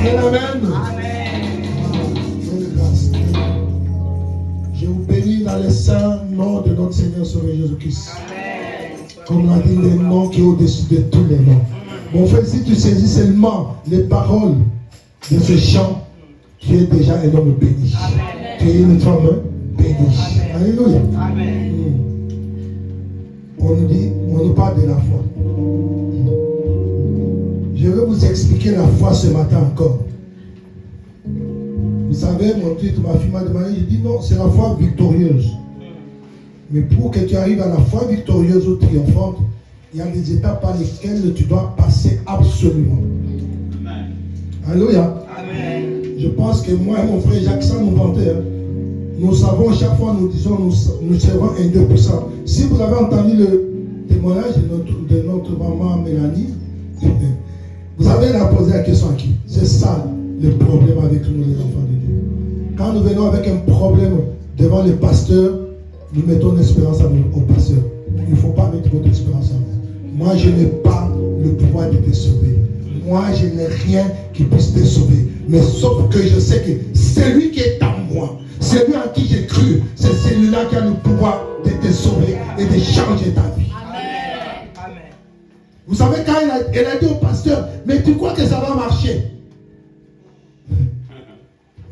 Amen. Je vous bénis dans le saint nom de notre Seigneur Sauveur Jésus-Christ. Comme l'a dit, le nom qui est au-dessus de tous les noms. Mon frère, si tu saisis seulement les paroles de ce chant, tu es déjà un homme béni. Tu es une femme bénie. Alléluia. On nous dit, on nous parle de la foi. Je vais vous expliquer la foi ce matin encore. Vous savez, mon titre, ma fille m'a demandé, je dis non, c'est la foi victorieuse. Mais pour que tu arrives à la foi victorieuse ou triomphante, il y a des étapes par lesquelles tu dois passer absolument. Amen. Alléluia. Amen. Je pense que moi et mon frère Jacques, ça nous vantait. Hein. Nous savons, chaque fois nous disons, nous servons un 2%. Si vous avez entendu le témoignage de notre maman Mélanie, vous avez la posé la question à qui? C'est ça le problème avec nous les enfants de Dieu. Quand nous venons avec un problème devant les pasteurs, nous mettons l'espérance au pasteur. Il ne faut pas mettre votre espérance en moi. Moi, je n'ai pas le pouvoir de te sauver. Moi, je n'ai rien qui puisse te sauver. Mais sauf que je sais que celui qui est en moi, celui en qui j'ai cru, c'est celui-là qui a le pouvoir de te sauver et de changer ta vie. Amen. Amen. Vous savez, quand elle a dit au pasteur, mais tu crois que ça va marcher?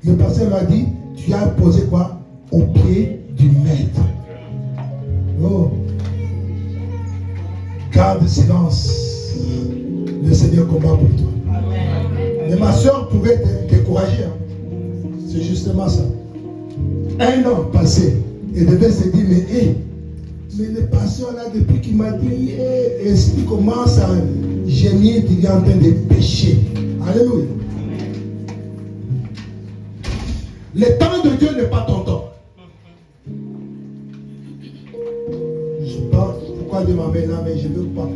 Le pasteur lui a dit, tu as posé quoi? Au pied du maître. Oh. Garde silence. Le Seigneur combat pour toi. Amen. Mais ma soeur pouvait te décourager. Hein. C'est justement ça. Un an passé, elle devait se dire, mais le pasteur là, depuis qu'il m'a dit, l'esprit commence à gémir, il est en train de pécher. Alléluia. Le temps de Dieu n'est pas ton temps. Je ne sais pas pourquoi Dieu m'amène là, mais je ne veux pas.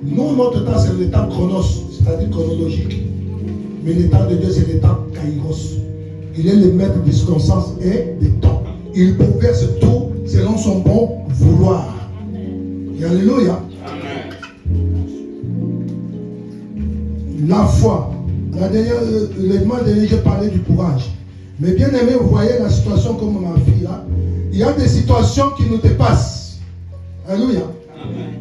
Nous, notre temps, c'est le temps chronos, c'est-à-dire chronologique. Mais le temps de Dieu, c'est le temps kairos. Il est le maître des circonstances et des temps. Il bouleverse tout selon son bon vouloir. Et alléluia. La foi. Le mois dernier, j'ai parlé du courage. Mais bien aimé, vous voyez la situation comme ma fille là. Il y a des situations qui nous dépassent. Alléluia. Amen.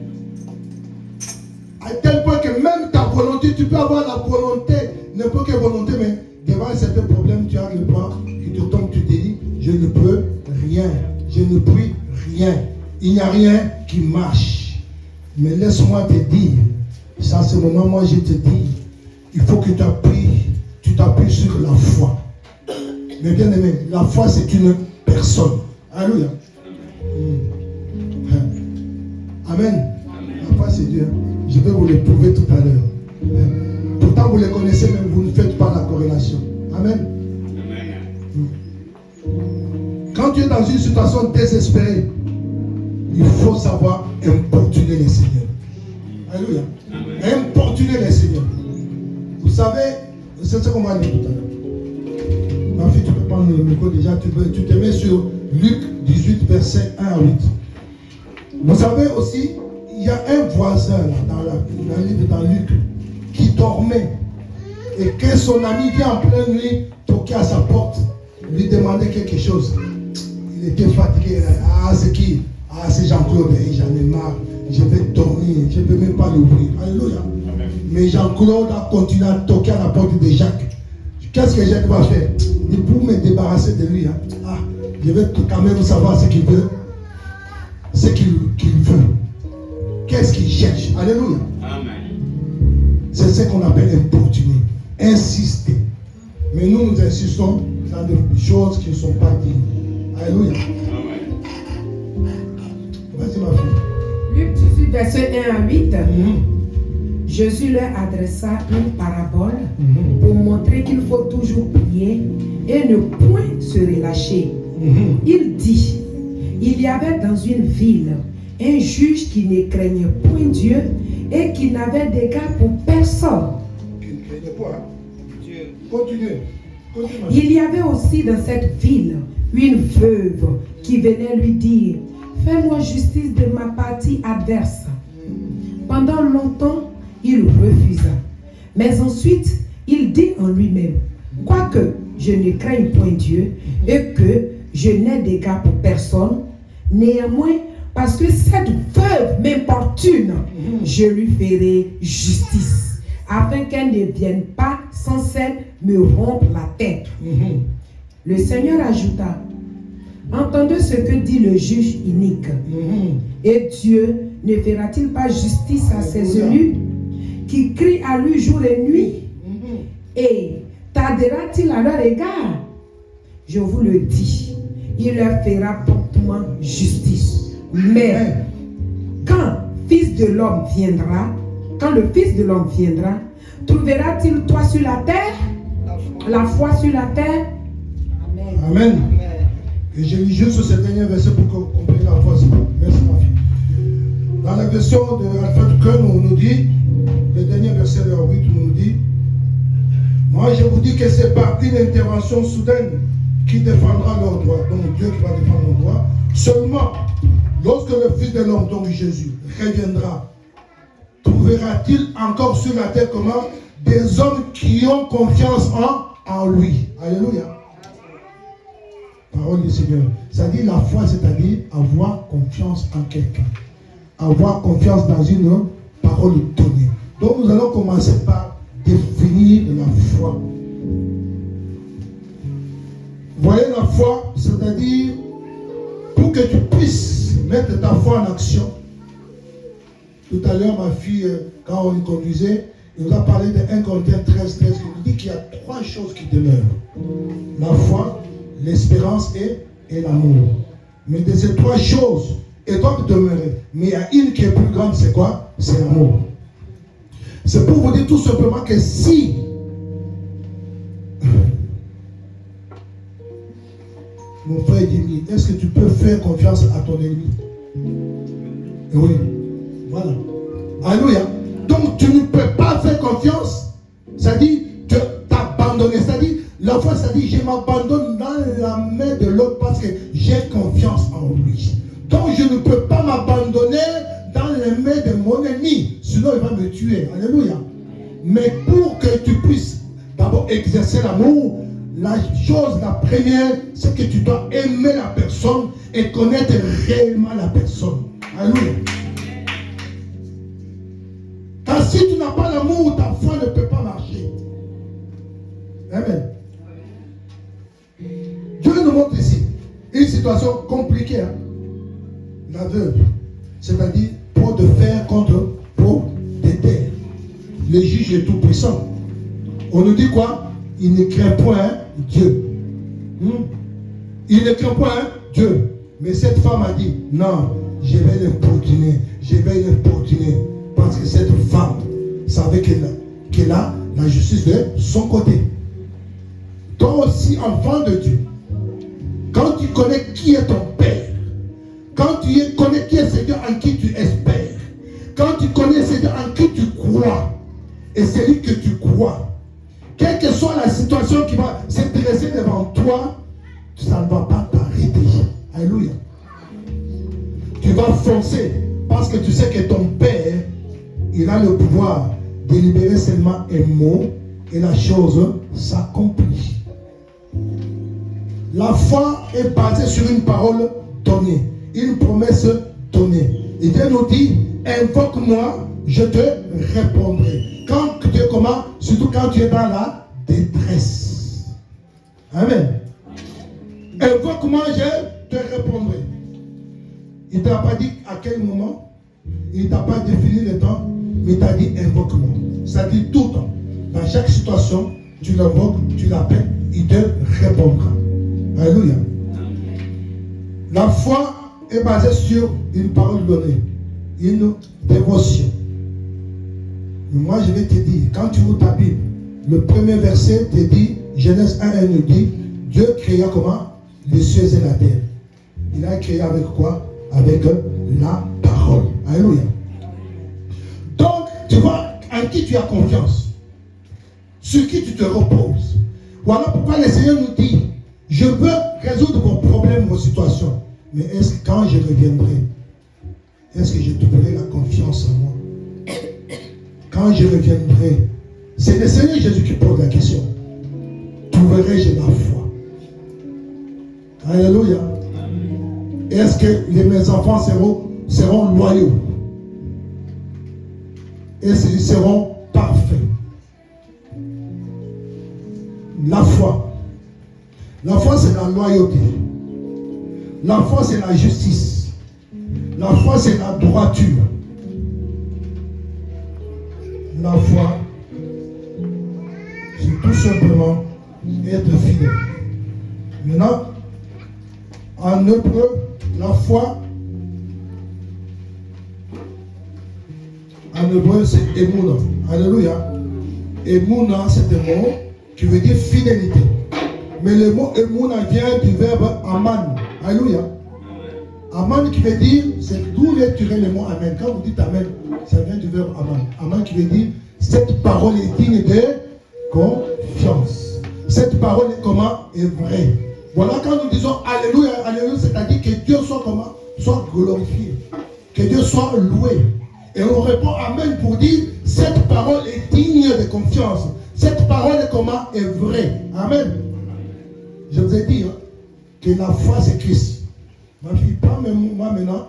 À tel point que même ta volonté, tu peux avoir la volonté, n'importe quelle volonté, mais devant un certain problème, tu as le point qui te tombe, tu te dis, je ne peux rien, je ne puis rien. Il n'y a rien qui marche. Mais laisse-moi te dire, ça c'est le moment où je te dis, il faut que tu t'appuies sur la foi. Mais bien aimé, la foi c'est une personne. Alléluia. Amen. La foi c'est Dieu. Je vais vous le prouver tout à l'heure. Pourtant vous le connaissez, mais vous ne faites pas la corrélation. Amen. Quand tu es dans une situation désespérée, il faut savoir importuner les seigneurs. Alléluia. Importuner les seigneurs. Vous savez, c'est ce qu'on va dire tout à l'heure. Ma fille, tu peux prendre le micro déjà, tu te mets sur Luc 18, verset 1 à 8. Vous savez aussi, il y a un voisin là, dans le livre dans Luc qui dormait et que son ami vient en pleine nuit toquer à sa porte, lui demander quelque chose. Il était fatigué. C'est Jean-Claude, j'en ai marre, je vais dormir, je ne peux même pas l'ouvrir. Alléluia. Mais Jean-Claude a continué à toquer à la porte de Jacques. Qu'est-ce que Jacques va faire? Et pour me débarrasser de lui, je vais quand même savoir ce qu'il veut. Ce qu'il veut. Qu'est-ce qu'il cherche? Alléluia. Amen. C'est ce qu'on appelle importuner. Insister. Mais nous insistons dans des choses qui ne sont pas dignes. Alléluia. Vas-y ma fille. Luc 18, verset 1 à 8. Jésus leur adressa une parabole pour montrer qu'il faut toujours prier et ne point se relâcher. Il dit, il y avait dans une ville un juge qui ne craignait point Dieu et qui n'avait d'égard pour personne. Qui ne craignait pas Dieu. Continuez. Il y avait aussi dans cette ville une veuve qui venait lui dire, fais-moi justice de ma partie adverse. Pendant longtemps, il refusa. Mais ensuite, il dit en lui-même, quoique je ne craigne point Dieu et que je n'ai d'égard pour personne, néanmoins, parce que cette veuve m'importune, je lui ferai justice, afin qu'elle ne vienne pas sans cesse me rompre la tête. Le Seigneur ajouta, entendez ce que dit le juge inique. Et Dieu ne fera-t-il pas justice à ses élus qui crient à lui jour et nuit? Et tardera-t-il à leur égard? Je vous le dis, il leur fera promptement justice. Mais quand le Fils de l'homme viendra, trouvera-t-il toi sur la terre? La foi sur la terre? Amen. Et je lis juste ce dernier verset pour que vous compreniez la foi. Merci ma fille. Dans la version de Alpha Cœur, on nous dit, le dernier verset de 8 nous dit, moi je vous dis que c'est par une intervention soudaine qui défendra leurs droits. Donc Dieu qui va défendre leurs droits. Seulement, lorsque le Fils de l'homme, donc Jésus, reviendra, trouvera-t-il encore sur la terre comment des hommes qui ont confiance en lui. Alléluia. Parole du Seigneur. C'est-à-dire la foi, c'est-à-dire avoir confiance en quelqu'un. Avoir confiance dans une parole donnée. Donc nous allons commencer par définir la foi. Voyez la foi, c'est-à-dire pour que tu puisses mettre ta foi en action. Tout à l'heure, ma fille, quand on conduisait, il nous a parlé de 1 Corinthiens 13, qui nous dit qu'il y a 3 choses qui demeurent. La foi, l'espérance et l'amour. Mais de ces 3 choses, elles doivent demeurer. Mais il y a une qui est plus grande, c'est quoi? C'est l'amour. C'est pour vous dire tout simplement que si mon frère dit, est-ce que tu peux faire confiance à ton ennemi? Oui. Voilà. Alléluia. Donc tu ne peux pas faire confiance, c'est-à-dire t'abandonner. C'est-à-dire, la foi, c'est-à-dire, je m'abandonne dans la main de l'autre parce que j'ai confiance en lui. Donc je ne peux pas m'abandonner dans les mains de mon ennemi, sinon il va me tuer. Alléluia. Mais pour que tu puisses d'abord exercer l'amour, la première, c'est que tu dois aimer la personne et connaître réellement la personne. Alléluia. Car si tu n'as pas l'amour, ta foi ne peut pas marcher. Amen. Dieu nous montre ici une situation compliquée. La veuve, c'est-à-dire pour te faire contre, pour t'aider. Le juge est tout puissant. On nous dit quoi? Il ne craint point Dieu. Il ne craint point Dieu. Mais cette femme a dit, non, je vais l'importuner. Parce que cette femme savait qu'elle a la justice de son côté. Toi aussi, enfant de Dieu, quand tu connais qui est ton Père, quand tu connais qui est Seigneur en qui tu espères, quand tu connais Seigneur en qui tu crois, et celui que tu crois, quelle que soit la situation qui va se dresser devant toi, ça ne va pas t'arrêter. Alléluia. Tu vas foncer parce que tu sais que ton Père, il a le pouvoir de libérer seulement un mot et la chose s'accomplit. La foi est basée sur une parole donnée, une promesse donnée. Et Dieu nous dit, invoque-moi, je te répondrai. Quand tu es comment? Surtout quand tu es dans la détresse. Amen. Invoque-moi, je te répondrai. Il ne t'a pas dit à quel moment, il ne t'a pas défini le temps, mais il t'a dit invoque-moi. Ça dit tout le temps. Dans chaque situation, tu l'invoques, tu l'appelles, il te répondra. Alléluia. La foi est basée sur une parole donnée, une dévotion. Mais moi, je vais te dire, quand tu ouvres ta Bible, le premier verset te dit, Genèse 1, elle nous dit, Dieu créa comment? Les cieux et la terre. Il a créé avec quoi? Avec la parole. Alléluia. Donc, tu vois en qui tu as confiance, sur qui tu te reposes. Voilà pourquoi le Seigneur nous dit, je veux résoudre vos problèmes, vos situations. Mais est-ce que quand je reviendrai, est-ce que je trouverai la confiance en moi? Quand je reviendrai, C'est le Seigneur Jésus qui pose la question. Trouverai-je la foi? Alléluia. Est-ce que mes enfants seront loyaux? Est-ce qu'ils seront parfaits? La foi. La foi, c'est la loyauté. La foi, c'est la justice. La foi, c'est la droiture. La foi, c'est tout simplement être fidèle. Maintenant, en hébreu, la foi, en hébreu, c'est Emouna. Alléluia. Emouna, c'est un mot qui veut dire fidélité. Mais le mot Emouna vient du verbe aman. Alléluia. Aman qui veut dire, c'est d'où est tiré le mot amen. Quand vous dites amen, ça vient du verbe aman. Aman qui veut dire, cette parole est digne de confiance. Cette parole est comment? Est vraie. Voilà, quand nous disons alléluia, alléluia, c'est-à-dire que Dieu soit comment? Soit glorifié. Que Dieu soit loué. Et on répond amen pour dire, cette parole est digne de confiance. Cette parole est comment? Est vraie. Amen. Je vous ai dit hein, que la foi c'est Christ. Ma fille, prends moi maintenant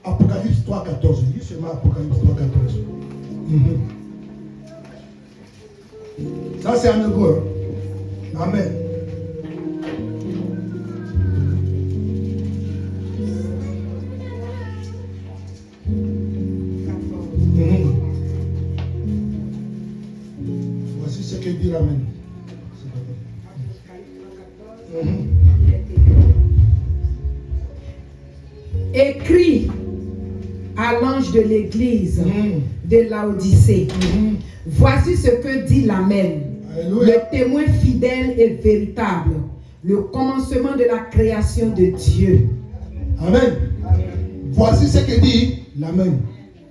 Apocalypse 3,14. Lis seulement Apocalypse 3,14. Ça c'est un hébreu. Amen. Voici ce que dit l'Amen. Écrit à l'ange de l'église de Laodicée. Voici ce que dit l'Amen. Le témoin fidèle et véritable, le commencement de la création de Dieu. Amen. Voici ce que dit l'Amen.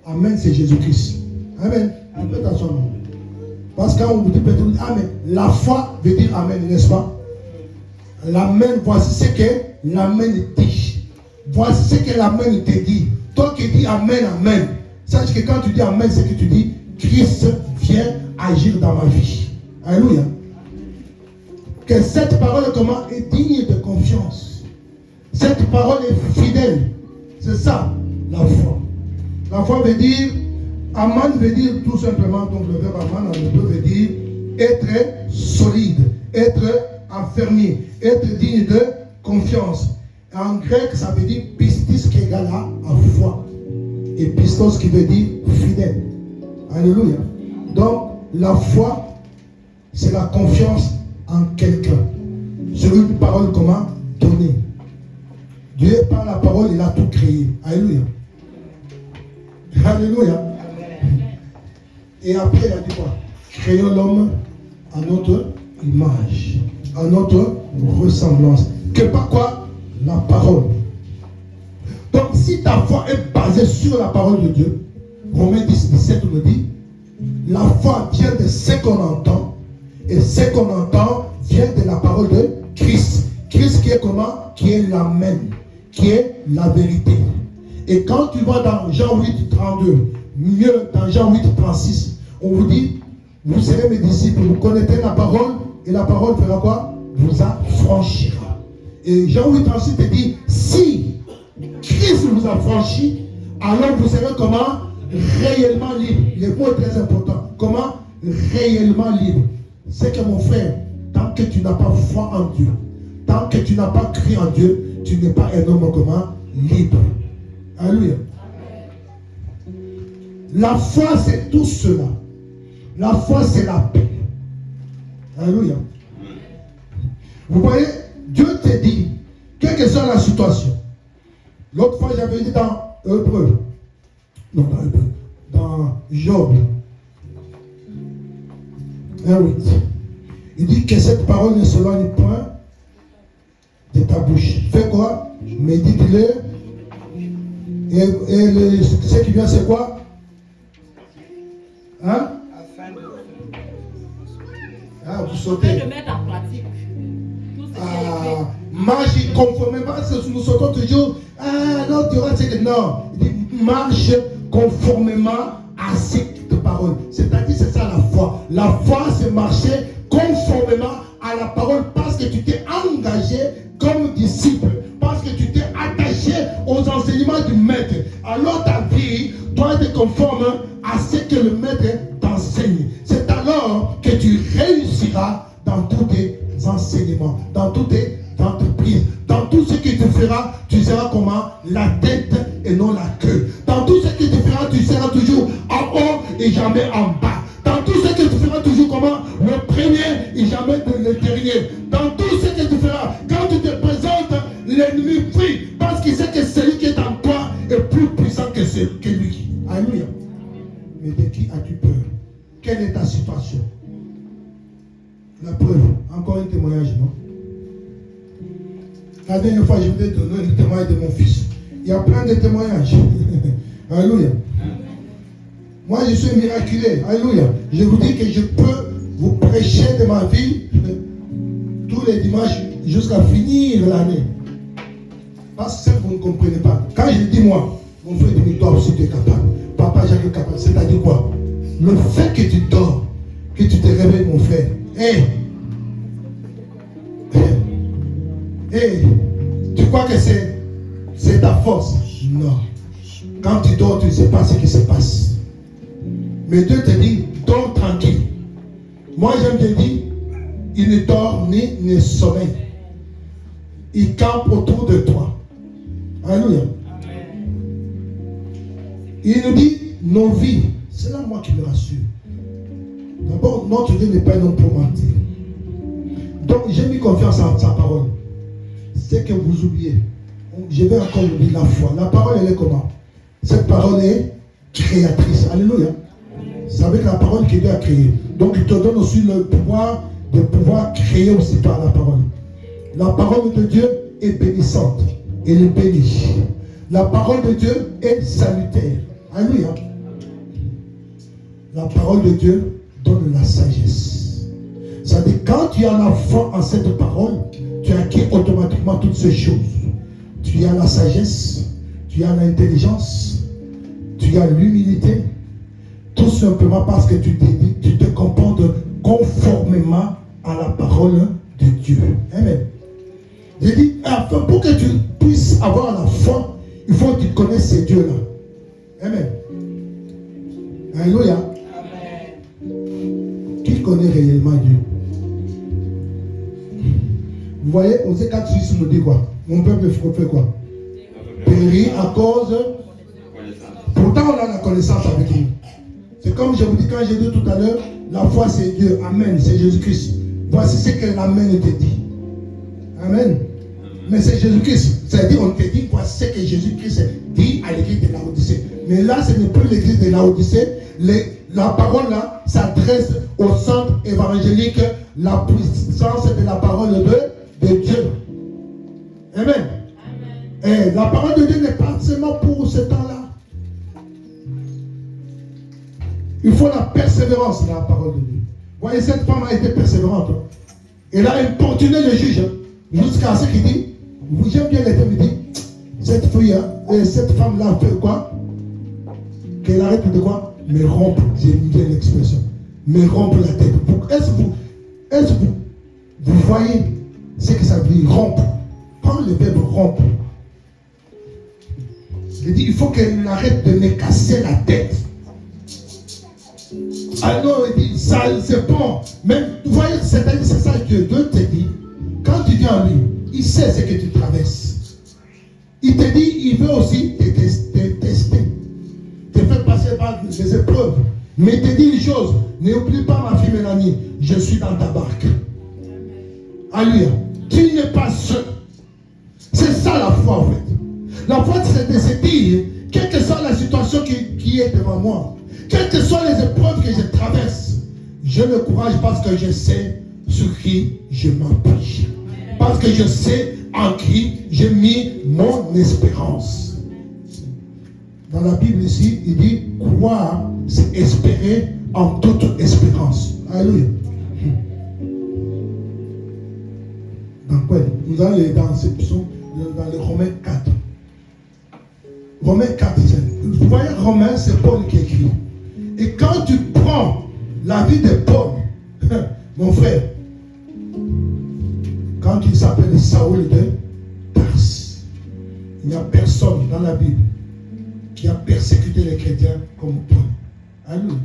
Amen, c'est Jésus-Christ. Amen. Faites attention. Parce que quand on vous dit peut-être, Amen, la foi veut dire Amen, n'est-ce pas? L'Amen, voici ce que l'Amen dit. Voici ce que l'Amen te dit. Toi qui dis Amen, Amen. Sache que quand tu dis Amen, c'est que tu dis Christ vient agir dans ma vie. Alléluia. Que cette parole comment est digne de confiance. Cette parole est fidèle. C'est ça, la foi. La foi veut dire, Aman veut dire tout simplement, donc le verbe Aman en hébreu veut dire être solide, être affermi, être digne de confiance. En grec, ça veut dire pistis qui égale à foi. Et pistos qui veut dire fidèle. Alléluia. Donc, la foi, c'est la confiance en quelqu'un. Sur une parole comment donnée. Dieu, par la parole, il a tout créé. Alléluia. Alléluia. Et après, il a dit quoi? Créons l'homme à notre image, à notre ressemblance. Que par quoi? La parole. Donc, si ta foi est basée sur la parole de Dieu, Romains 10, 17 nous dit, la foi vient de ce qu'on entend, et ce qu'on entend vient de la parole de Christ. Christ qui est comment? Qui est l'Amen, qui est la vérité. Et quand tu vas dans Jean 8, 32, mieux dans Jean 8, 36, on vous dit, vous serez mes disciples, vous connaîtrez la parole, et la parole fera quoi? Vous affranchira. Et Jean 8, 36 te dit, si Christ vous a franchi, alors vous serez comment? Réellement libre. Le mot est très important. Comment? Réellement libre. C'est que mon frère, tant que tu n'as pas foi en Dieu, tant que tu n'as pas cru en Dieu, tu n'es pas un homme comment? Libre. Alléluia. La foi, c'est tout cela. La foi, c'est la paix. Alléluia. Vous voyez, Dieu te dit, quelle que soit la situation. L'autre fois, j'avais dit dans Hébreu, non, dans Job 1:8, il dit que cette parole ne s'éloigne point de ta bouche. Fais quoi? Médite-le. Et ce qui vient, c'est quoi? Hein? Ah, vous sautez. De mettre en pratique. Marche conformément, nous sautons toujours. Ah, non, tu auras dit que non. Il dit, marche conformément à cette parole. parole. C'est-à-dire, c'est ça la foi. La foi, c'est marcher conformément à la parole parce que tu t'es engagé comme disciple, parce que tu t'es attaché aux enseignements du maître. Alors ta vie doit être conforme à ce que le maître t'enseigne. C'est alors que tu réussiras dans tous tes enseignements, dans toutes tes entreprises, dans tout ce que tu feras, tu seras comment? La tête et non la queue. Dans tout ce que tu feras, tu seras toujours en haut et jamais en bas. Dans tout ce que tu feras, toujours comment? Le premier et jamais le dernier. Dans tout ce que tu feras, quand tu te présentes, l'ennemi fuit parce qu'il sait que celui qui est en toi est plus puissant que lui. Alléluia. Mais de qui as-tu peur? Quelle est ta situation? La preuve, encore un témoignage, non? La dernière fois, je voulais donner le témoignage de mon fils. Il y a plein de témoignages. Alléluia. Moi, je suis miraculé. Alléluia. Je vous dis que je peux vous prêcher de ma vie tous les dimanches jusqu'à finir l'année. Parce que ça, vous ne comprenez pas. Quand je dis moi, mon frère dit, toi aussi tu es capable. Papa, j'ai capable. C'est-à-dire quoi? Le fait que tu dors, que tu te réveilles, mon frère. Tu crois que c'est ta force? Non. Quand tu dors, tu ne sais pas ce qui se passe. Mais Dieu te dit, dors tranquille. Moi, j'aime te dire, il ne dort ni ne sommeille. Il campe autour de toi. Alléluia. Il nous dit, nos vies, c'est là moi qui me rassure. D'abord, notre Dieu n'est pas un homme pour mentir. Donc, j'ai mis confiance en sa parole. C'est que vous oubliez. Je vais encore oublier la foi. La parole, elle est comment? Cette parole est créatrice. Alléluia. C'est avec la parole que Dieu a créé. Donc, il te donne aussi le pouvoir de pouvoir créer aussi par la parole. La parole de Dieu est bénissante. Elle est bénie. La parole de Dieu est salutaire. Alléluia. La parole de Dieu donne la sagesse. C'est-à-dire, quand tu as la foi en cette parole, tu acquiers automatiquement toutes ces choses. Tu as la sagesse, tu as l'intelligence, tu as l'humilité, tout simplement parce que tu te comportes conformément à la parole de Dieu. Amen. J'ai dit, enfin, pour que tu puisses avoir la foi, il faut que tu connaisses ces dieux-là. Amen. Alléluia. Qui connaît réellement Dieu? Vous voyez, Osée 4:6 nous dit quoi? Mon peuple fait quoi? Périt à cause. Pourtant, on a la connaissance avec lui. C'est comme je vous dis, quand j'ai dit tout à l'heure, la foi c'est Dieu. Amen, c'est Jésus-Christ. Voici ce que l'Amen te dit. Amen. Mais c'est Jésus-Christ. C'est-à-dire, on te dit, voici ce que Jésus-Christ dit à l'église de Laodicée. Mais là, ce n'est plus l'église de Laodicée. La parole là s'adresse au centre évangélique, la puissance de la parole de Dieu. Amen. Et la parole de Dieu n'est pas seulement pour ce temps-là. Il faut la persévérance dans la parole de Dieu. Vous voyez, cette femme a été persévérante. Elle a importuné le juge jusqu'à ce qu'il dit, j'aime bien les termes, il dit, cette fille, cette femme-là fait quoi? Qu'elle arrête de quoi? Me rompre, j'aime bien l'expression, me rompre la tête. Est-ce que vous voyez ce que ça veut dire rompre? Prends le verbe rompre. Il dit, il faut qu'elle arrête de me casser la tête. Alors il dit, ça c'est bon. Mais vous voyez, c'est ça que Dieu te dit. Quand tu viens en lui, il sait ce que tu traverses. Il te dit, il veut aussi te tester. Te faire passer par des épreuves. Mais il te dit une chose, n'oublie pas ma fille Mélanie, je suis dans ta barque. Alléluia. Tu n'es pas seul. C'est ça la foi en fait. La foi c'est de se dire, quelle que soit la situation qui est devant moi, quelles que soient les épreuves que je traverse, je le courage parce que je sais sur qui je m'appuie. Parce que je sais en qui j'ai mis mon espérance. Dans la Bible ici, il dit croire, c'est espérer en toute espérance. Alléluia. Dans quoi? Nous allons aller dans ces psaumes, dans les Romains 4. Romains 4, vous voyez, Romains, c'est Paul qui écrit. Et quand tu La vie de Paul, mon frère, quand il s'appelle Saoul de Tarse, il n'y a personne dans la Bible qui a persécuté les chrétiens comme Paul. Alléluia.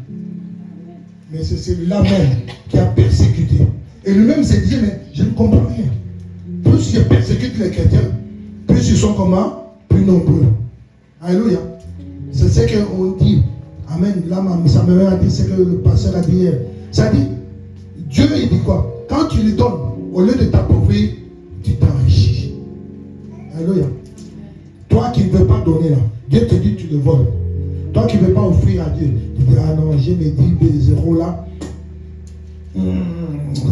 Mais c'est celui-là même qui a persécuté. Et lui-même se disait, mais je ne comprends rien. Plus je persécute les chrétiens, plus ils sont comment? Plus nombreux. Alléluia. C'est ce qu'on dit. Amen. Là, ça m'a dit ce que le pasteur a dit hier. Ça dit, Dieu, il dit quoi? Quand tu lui donnes, au lieu de t'appauvrir, tu t'enrichis. Alléluia. Toi qui ne veux pas donner là, Dieu te dit tu le voles. Toi qui ne veux pas offrir à Dieu, tu dis, ah non, j'ai mes 10 euros là.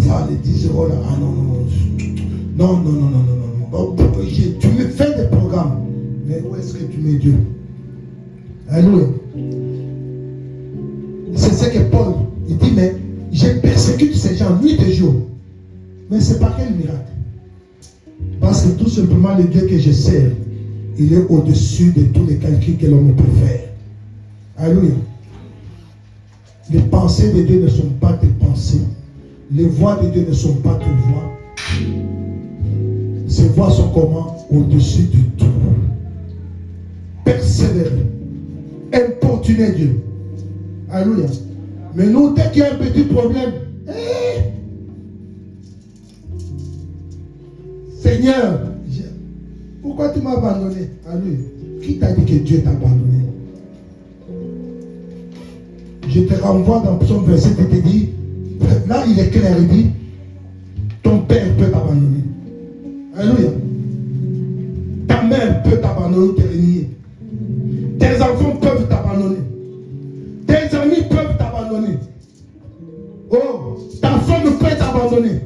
Ça, les 10 euros là, ah non, non. Bon, tu me fais des programmes. Mais où est-ce que tu mets Dieu? Alléluia. C'est ce que Paul, il dit, mais je persécute ces gens nuit et jour. Mais c'est pas quel miracle. Parce que tout simplement le Dieu que je sers, il est au-dessus de tous les calculs que l'homme peut faire. Alléluia. Les pensées de Dieu ne sont pas tes pensées. Les voix de Dieu ne sont pas tes voix. Ces voix sont comment? Au-dessus de tout. Persévérer. Importuner Dieu. Alléluia. Mais nous, dès qu'il y a un petit problème, Seigneur, pourquoi tu m'as abandonné? Alléluia. Qui t'a dit que Dieu t'a abandonné? Je te renvoie dans Psaume verset qui te dit, là il est clair, il dit, ton père peut t'abandonner. Alléluia. Ta mère peut t'abandonner, te renier. Tes enfants peuvent t'abandonner. Tes amis peuvent t'abandonner. Oh, ta femme peut t'abandonner.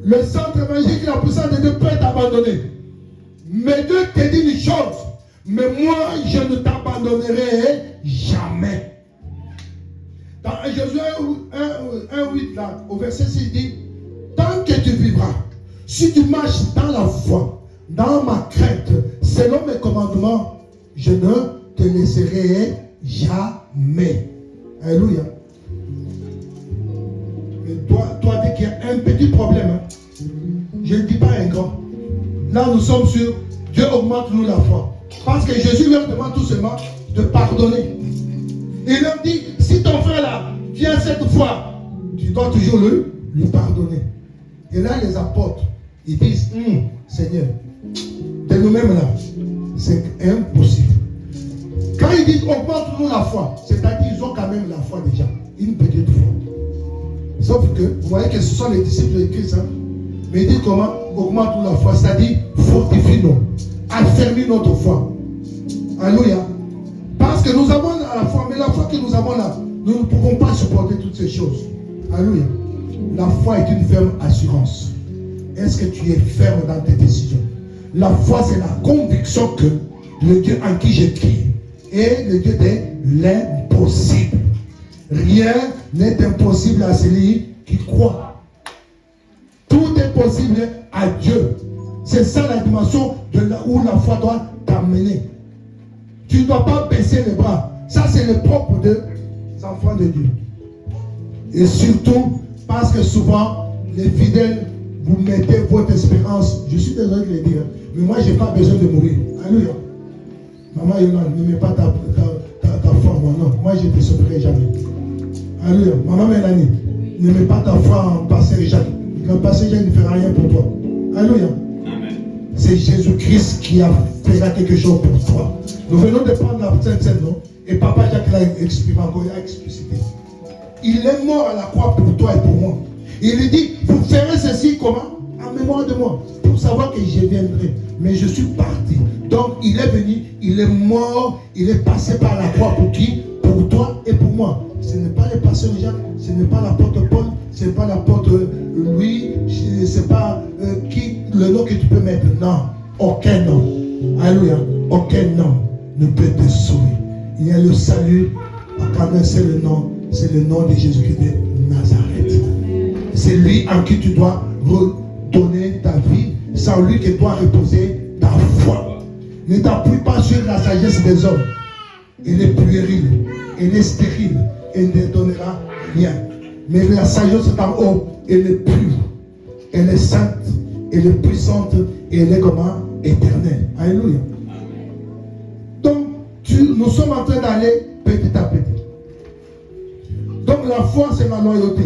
Le centre évangélique, la puissance de Dieu peut t'abandonner. Mais Dieu te dit une chose. Mais moi, je ne t'abandonnerai jamais. Dans Josué 1:8, là, au verset 6, il dit, tant que tu vivras, si tu marches dans la foi, dans ma crainte, selon mes commandements, je ne te laisserai jamais. Alléluia. Mais toi, dès qu'il y a un petit problème, hein, je ne dis pas un grand. Là, nous sommes sur Dieu augmente-nous la foi. Parce que Jésus leur demande tout simplement de pardonner. Il leur dit, si ton frère là vient cette fois, tu dois toujours lui pardonner. Et là, les apôtres, ils disent, Seigneur, de nous-mêmes là, c'est impossible. Quand ils disent augmente-nous la foi, c'est-à-dire ils ont quand même la foi déjà, une petite foi. Sauf que, vous voyez que ce sont les disciples de Christ, hein? Mais ils disent comment augmente-nous la foi, c'est-à-dire fortifie-nous, affermis notre foi. Alléluia. Parce que nous avons la foi, mais la foi que nous avons là, nous ne pouvons pas supporter toutes ces choses. Alléluia. La foi est une ferme assurance. Est-ce que tu es ferme dans tes décisions? La foi, c'est la conviction que le Dieu en qui je crie est le Dieu de l'impossible. Rien n'est impossible à celui qui croit. Tout est possible à Dieu. C'est ça la dimension de là où la foi doit t'amener. Tu ne dois pas baisser les bras. Ça, c'est le propre des enfants de Dieu. Et surtout, parce que souvent, les fidèles, vous mettez votre espérance. Je suis désolé de le dire, mais moi, je n'ai pas besoin de mourir. Alléluia. Maman Yolande, ne mets pas ta foi en moi. Non, moi, je ne te sauverai jamais. Alléluia. Maman Mélanie, ne mets pas ta foi en pasteur Jacques. Le pasteur Jacques ne fera rien pour toi. Alléluia. C'est Jésus-Christ qui a fait quelque chose pour toi. Nous venons de prendre la Sainte Seine, non? Et Papa Jacques l'a exprimé encore, il a explicité. Il est mort à la croix pour toi et pour moi. Il lui dit, vous ferez ceci comment? En mémoire de moi. Pour savoir que je viendrai. Mais je suis parti. Donc il est venu, il est mort, il est passé par la croix pour qui? Pour toi et pour moi. Ce n'est pas le pasteur Jacques, ce n'est pas l'apôtre Paul, ce n'est pas l'apôtre Louis, ce n'est pas le nom que tu peux mettre. Non, aucun nom. Alléluia. Aucun nom ne peut te sauver. Il y a le salut, quand même c'est le nom de Jésus-Christ de Nazareth. C'est lui en qui tu dois redonner ta vie, sans lui que doit reposer ta foi. Ne t'appuie pas sur la sagesse des hommes elle est puérile, elle est stérile, elle ne donnera rien. Mais la sagesse est en haut, elle est pure, elle est sainte, elle est puissante et elle est comment? Éternelle. Alléluia. Donc, nous sommes en train d'aller petit à petit. Donc, la foi, c'est la loyauté.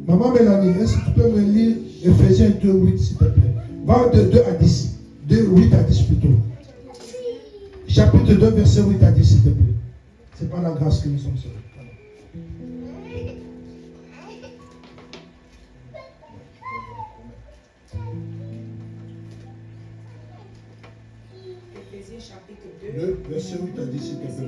Maman Mélanie, est-ce que tu peux me lire Ephésiens 2, 8, s'il te plaît? Va de 2 à 10. 2, 8 à 10 plutôt. Chapitre 2, verset 8 à 10, s'il te plaît. C'est pas la grâce que nous sommes sauvés. Éphésiens chapitre 2, verset 8 à 10, s'il te plaît.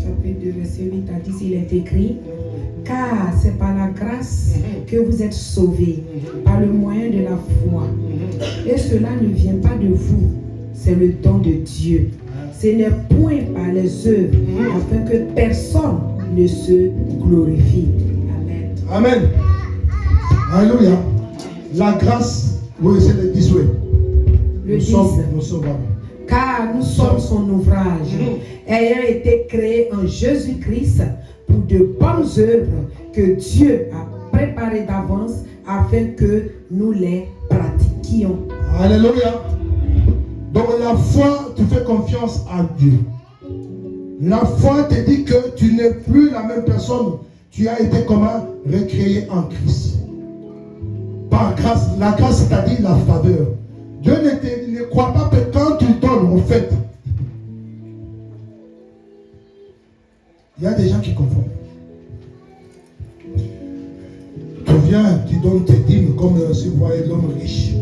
Chapitre 2, verset 8 à 10, il est écrit: car c'est par la grâce que vous êtes sauvés, par le moyen de la foi. Et cela ne vient pas de vous, c'est le don de Dieu. Ce n'est point par les œuvres, afin que personne ne se glorifie. Amen. Amen. Alléluia. La grâce, oui, c'est le 10, oui. Le 10. Nous sommes Car nous sommes son ouvrage, ayant été créés en Jésus-Christ pour de bonnes œuvres que Dieu a préparées d'avance afin que nous les pratiquions. Alléluia. Donc la foi, tu fais confiance à Dieu. La foi te dit que tu n'es plus la même personne. Tu as été comment? Recréé en Christ. Par grâce, la grâce c'est-à-dire la faveur. Dieu ne croit pas que quand tu donnes, en fait, il y a des gens qui confondent. Tu viens, tu donnes tes dîmes comme si vous voyez l'homme riche.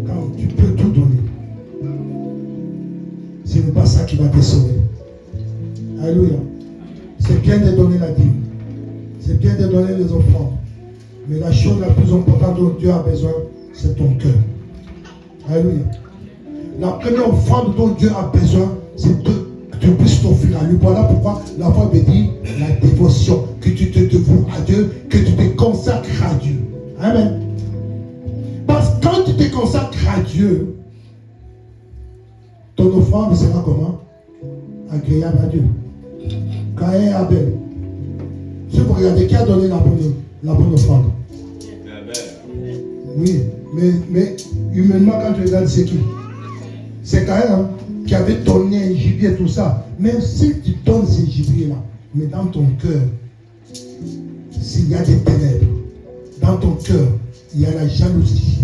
Quand tu peux tout donner, ce n'est pas ça qui va te sauver. Alléluia. C'est bien de donner la dîme. C'est bien de donner les offrandes. Mais la chose la plus importante dont Dieu a besoin, c'est ton cœur. Alléluia. La première offrande dont Dieu a besoin, c'est que tu puisses t'offrir à lui. Voilà pourquoi la foi veut dire la dévotion, que tu te dévoues à Dieu, que tu te consacres à Dieu. Amen. Parce que quand tu te consacres à Dieu, ton offrande sera comment? Agréable à Dieu. Caïn et Abel. Si vous regardez, qui a donné la bonne offrande? Oui, mais humainement, quand tu regardes, c'est qui? C'est Caïn qui avait donné un gibier, tout ça. Mais si tu donnes ces gibiers-là, mais dans ton cœur, s'il y a des ténèbres, dans ton cœur, il y a la jalousie.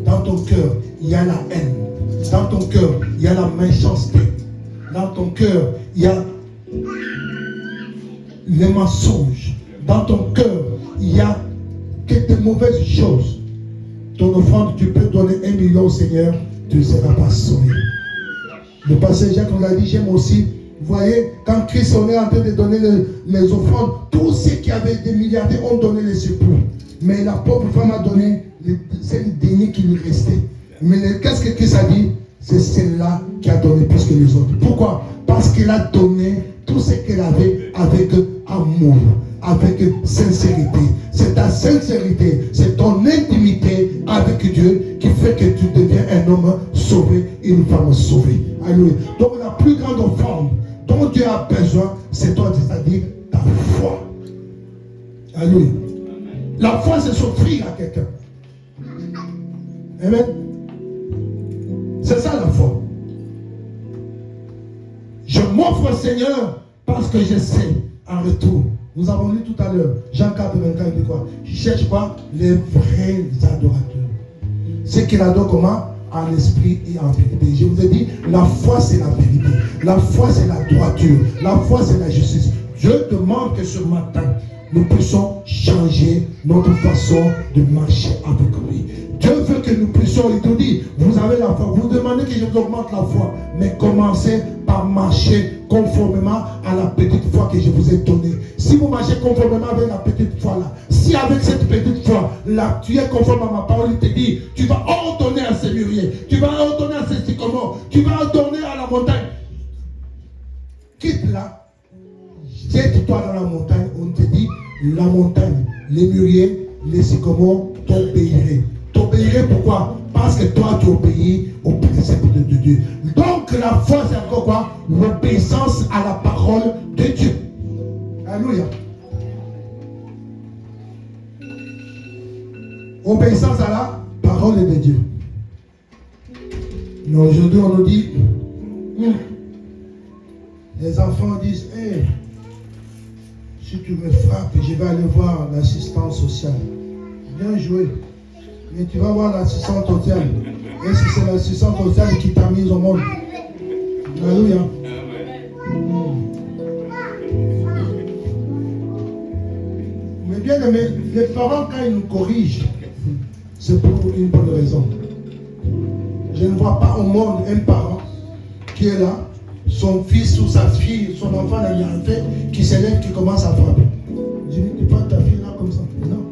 Dans ton cœur, il y a la haine. Dans ton cœur, il y a la méchanceté. Dans ton cœur, il y a les mensonges. Dans ton cœur, il y a que de mauvaises choses. Ton offrande, tu peux donner 1 million au Seigneur, tu ne seras pas sauvé. Le pasteur Jacques nous a dit, j'aime aussi, vous voyez, quand Christ on est en train de donner les offrandes, tous ceux qui avaient des milliardaires ont donné les secours. Mais la pauvre femme a donné, c'est le dernier qui lui restait. Mais qu'est-ce que Christ a dit? C'est celle-là qui a donné plus que les autres. Pourquoi? Parce qu'elle a donné tout ce qu'elle avait avec amour, avec sincérité. C'est ta sincérité, c'est ton intimité avec Dieu qui fait que tu deviens un homme sauvé, une femme sauvée. Alléluia. Donc la plus grande offrande dont Dieu a besoin, c'est toi, c'est-à-dire ta foi. Alléluia. La foi, c'est s'offrir à quelqu'un. Amen. C'est ça la foi. Je m'offre au Seigneur parce que je sais en retour. Nous avons lu tout à l'heure, Jean 4, 24, il dit quoi? Je cherche quoi? Les vrais adorateurs. Ceux qui l'adorent comment? En esprit et en vérité. Je vous ai dit, la foi c'est la vérité. La foi c'est la droiture. La foi c'est la justice. Dieu demande que ce matin, nous puissions changer notre façon de marcher avec lui. Dieu veut que nous puissions, il te dit, vous avez la foi, vous demandez que je vous augmente la foi, mais commencez par marcher conformément à la petite foi que je vous ai donnée. Si vous marchez conformément avec la petite foi là, si avec cette petite foi là, tu es conforme à ma parole, il te dit, tu vas ordonner à ces mûriers, tu vas ordonner à ces sycomores, tu vas ordonner à la montagne. Quitte là, jette-toi dans la montagne, on te dit, la montagne, les mûriers, les sycomores t'obéiraient. T'obéiraient pourquoi? Parce que toi, tu obéis au précepte de Dieu. Donc, la foi, c'est encore quoi? L'obéissance à la parole de Dieu. Alléluia. Obéissance à la parole de Dieu. Mais aujourd'hui, on nous dit, les enfants disent, hey, si tu me frappes, je vais aller voir l'assistance sociale. Bien joué. Mais tu vas voir l'assistante sociale. Et si c'est l'assistante sociale qui t'a mis au monde. Alléluia. Mais bien aimé, les parents, quand ils nous corrigent, c'est pour une bonne raison. Je ne vois pas au monde un parent qui est là, son fils ou sa fille, son enfant n'a rien fait, qui s'élève, qui commence à frapper. Je dis, tu vois ta fille là comme ça? Non.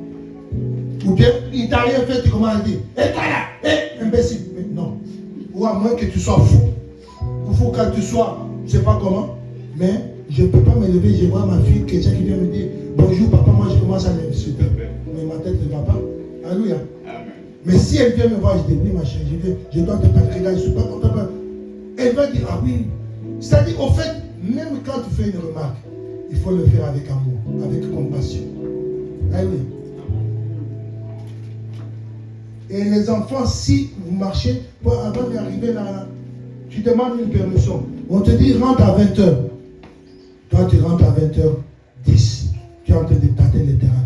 Ou bien, il t'a rien fait, tu commences à dire, hé, imbécile. Mais non. Ou à moins que tu sois fou. Ou fou quand tu sois, je ne sais pas comment, mais je ne peux pas me lever, je vois ma fille, quelqu'un qui vient me dire, bonjour papa, moi je commence à l'insulter. Mais ma tête ne va pas. Alléluia. Mais si elle vient me voir, je dis, oui ma chérie, je dois te parler là, je ne suis pas content. Elle va dire, ah oui. C'est-à-dire, au fait, même quand tu fais une remarque, il faut le faire avec amour, avec compassion. Alléluia. Et les enfants, si vous marchez, avant d'arriver là, tu demandes une permission. On te dit, rentre à 20h. Toi, tu rentres à 20h10. Tu es en train de tâter le terrain.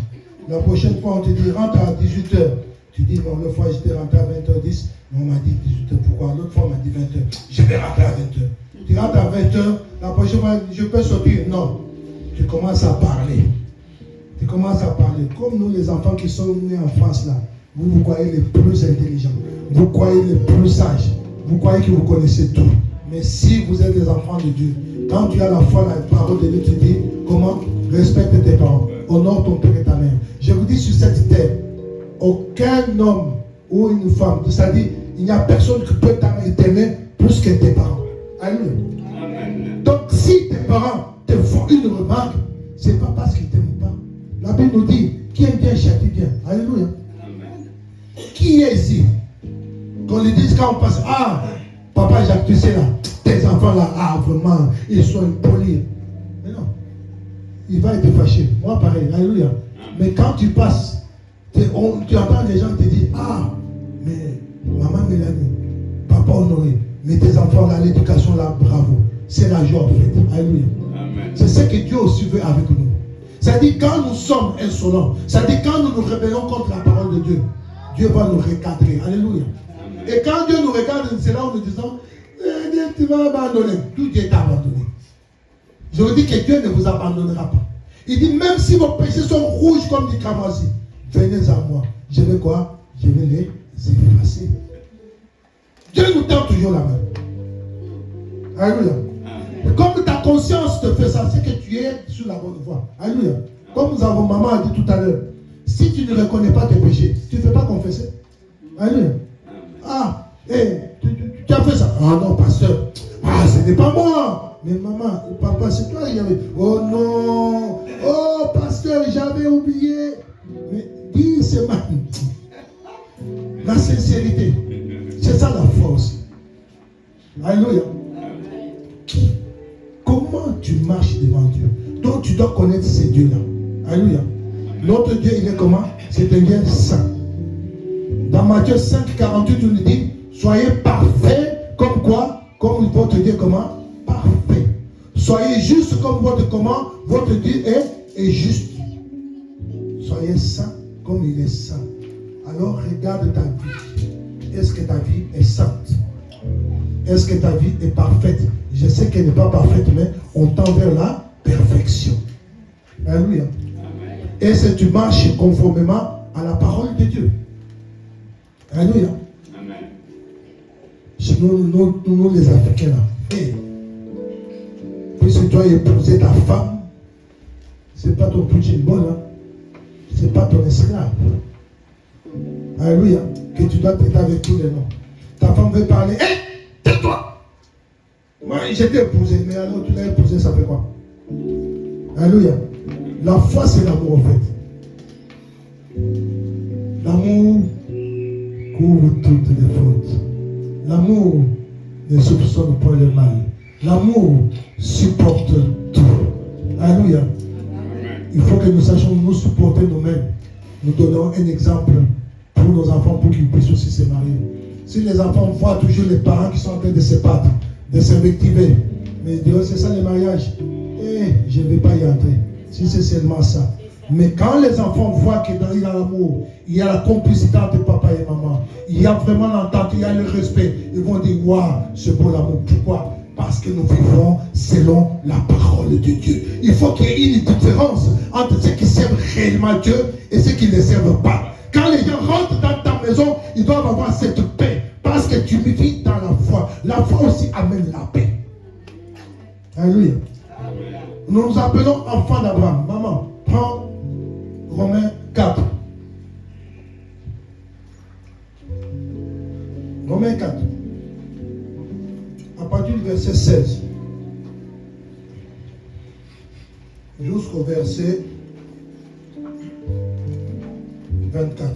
La prochaine fois, on te dit, rentre à 18h. Tu dis, non, l'autre fois, j'étais rentré à 20h10. Mais on m'a dit 18h. Pourquoi? L'autre fois, on m'a dit 20h. Je vais rentrer à 20h. Tu rentres à 20h. La prochaine fois, je peux sortir. Non. Tu commences à parler. Tu commences à parler. Comme nous, les enfants qui sont nés en France, là, vous croyez les plus intelligents. Vous croyez les plus sages. Vous croyez que vous connaissez tout. Mais si vous êtes des enfants de Dieu, quand tu as la foi, la parole de Dieu, tu dis, comment? Respecte tes parents. Honore ton père et ta mère. Je vous dis sur cette terre, aucun homme ou une femme, c'est-à-dire, il n'y a personne qui peut t'aimer plus que tes parents. Alléluia. Donc, si tes parents te font une remarque, ce n'est pas parce qu'ils ne t'aiment pas. La Bible nous dit, qui aime bien châtie bien. Alléluia. Qui est ici? Qu'on lui dise quand on passe, ah, papa Jacques, tu sais là, tes enfants là, ah, vraiment, ils sont impolis. Mais non, il va être fâché. Moi, pareil, alléluia. Mais quand tu passes, tu entends les gens te dire, ah, mais maman Mélanie, papa Honoré, mais tes enfants là, l'éducation là, bravo. C'est la joie en fait. Alléluia. C'est ce que Dieu aussi veut avec nous. C'est-à-dire quand nous sommes insolents, c'est-à-dire quand nous nous rébellons contre la parole de Dieu, Dieu va nous recadrer. Alléluia. Et quand Dieu nous regarde, c'est là où nous disons, tu vas abandonner. Tout Dieu t'a abandonné. Je vous dis que Dieu ne vous abandonnera pas. Il dit, même si vos péchés sont rouges comme du cramoisi, venez à moi. Je vais quoi? Je vais les effacer. Dieu nous tend toujours la main. Alléluia. Comme ta conscience te fait ça, c'est que tu es sur la bonne voie. Alléluia. Comme maman a dit tout à l'heure, si tu ne reconnais pas tes péchés, tu ne fais pas confesser. Alléluia. Ah, tu as fait ça. Ah non, pasteur. Ah, ce n'est pas moi. Mais maman, papa, c'est toi. Oh non. Oh, pasteur, j'avais oublié. Mais dis, c'est la sincérité. C'est ça la force. Alléluia. Comment tu marches devant Dieu? Donc tu dois connaître ces dieux-là. Alléluia. Notre Dieu, il est comment? C'est un Dieu saint. Dans Matthieu 5, 48, on nous dit, soyez parfaits comme quoi? Comme votre Dieu comment? Parfait. Soyez juste comme votre Dieu est juste. Soyez saints comme il est saint. Alors regarde ta vie. Est-ce que ta vie est sainte? Est-ce que ta vie est parfaite? Je sais qu'elle n'est pas parfaite, mais on tend vers la perfection. Alléluia. Et si tu marches conformément à la parole de Dieu. Alléluia. Chez nous les Africains là. Hey. Puisque tu as épousé ta femme, c'est pas ton petit bol, hein. C'est pas ton esclave. Alléluia. Que tu dois traiter avec tous les noms. Ta femme veut parler. Hé, tais-toi. Moi, j'étais épousé, mais alors tu l'as épousé, ça fait quoi? Alléluia. La foi, c'est l'amour en fait. L'amour couvre toutes les fautes. L'amour ne soupçonne pas le mal. L'amour supporte tout. Alléluia. Il faut que nous sachions nous supporter nous-mêmes. Nous donnons un exemple pour nos enfants pour qu'ils puissent aussi se marier. Si les enfants voient toujours les parents qui sont en train de se battre, de s'invectiver, mais ils diront c'est ça le mariage. Je ne vais pas y entrer. Si c'est seulement ça. Mais quand les enfants voient qu'il y a l'amour, il y a la complicité entre papa et maman, il y a vraiment l'entente, il y a le respect, ils vont dire waouh, c'est beau l'amour. Pourquoi? Parce que nous vivons selon la parole de Dieu. Il faut qu'il y ait une différence entre ceux qui servent réellement Dieu et ceux qui ne le servent pas. Quand les gens rentrent dans ta maison, ils doivent avoir cette paix parce que tu vis dans la foi. La foi aussi amène la paix. Alléluia. Nous nous appelons enfants d'Abraham. Maman, prends Romains 4. Romains 4. À partir du verset 16 jusqu'au verset 24.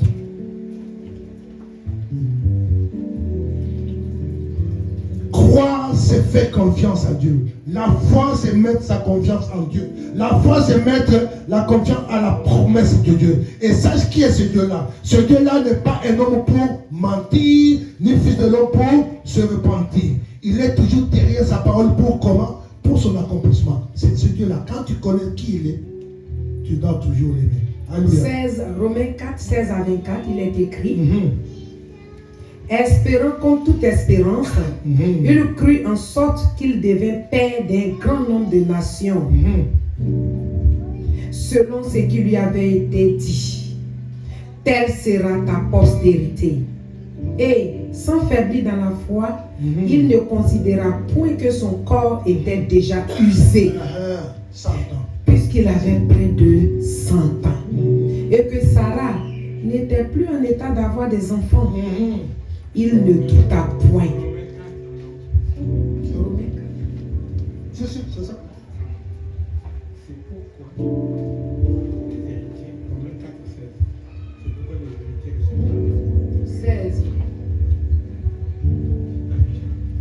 Croire, c'est faire confiance à Dieu. La foi, c'est mettre sa confiance en Dieu. La foi, c'est mettre la confiance à la promesse de Dieu. Et sache qui est ce Dieu-là. Ce Dieu-là n'est pas un homme pour mentir, ni fils de l'homme pour se repentir. Il est toujours derrière sa parole pour comment? Pour son accomplissement. C'est ce Dieu-là. Quand tu connais qui il est, tu dois toujours l'aimer. Alléluia. Romains 4, 16 à 24, il est écrit Espérant contre toute espérance, il crut en sorte qu'il devint père d'un grand nombre de nations, selon ce qui lui avait été dit. Telle sera ta postérité. Et, sans faiblir dans la foi, il ne considéra point que son corps était déjà usé, puisqu'il avait près de 100 ans, et que Sarah n'était plus en état d'avoir des enfants. Il ne douta point. C'est sûr, c'est ça. C'est pourquoi les héritiers, Romains 4, 16. C'est pourquoi les héritiers de 16.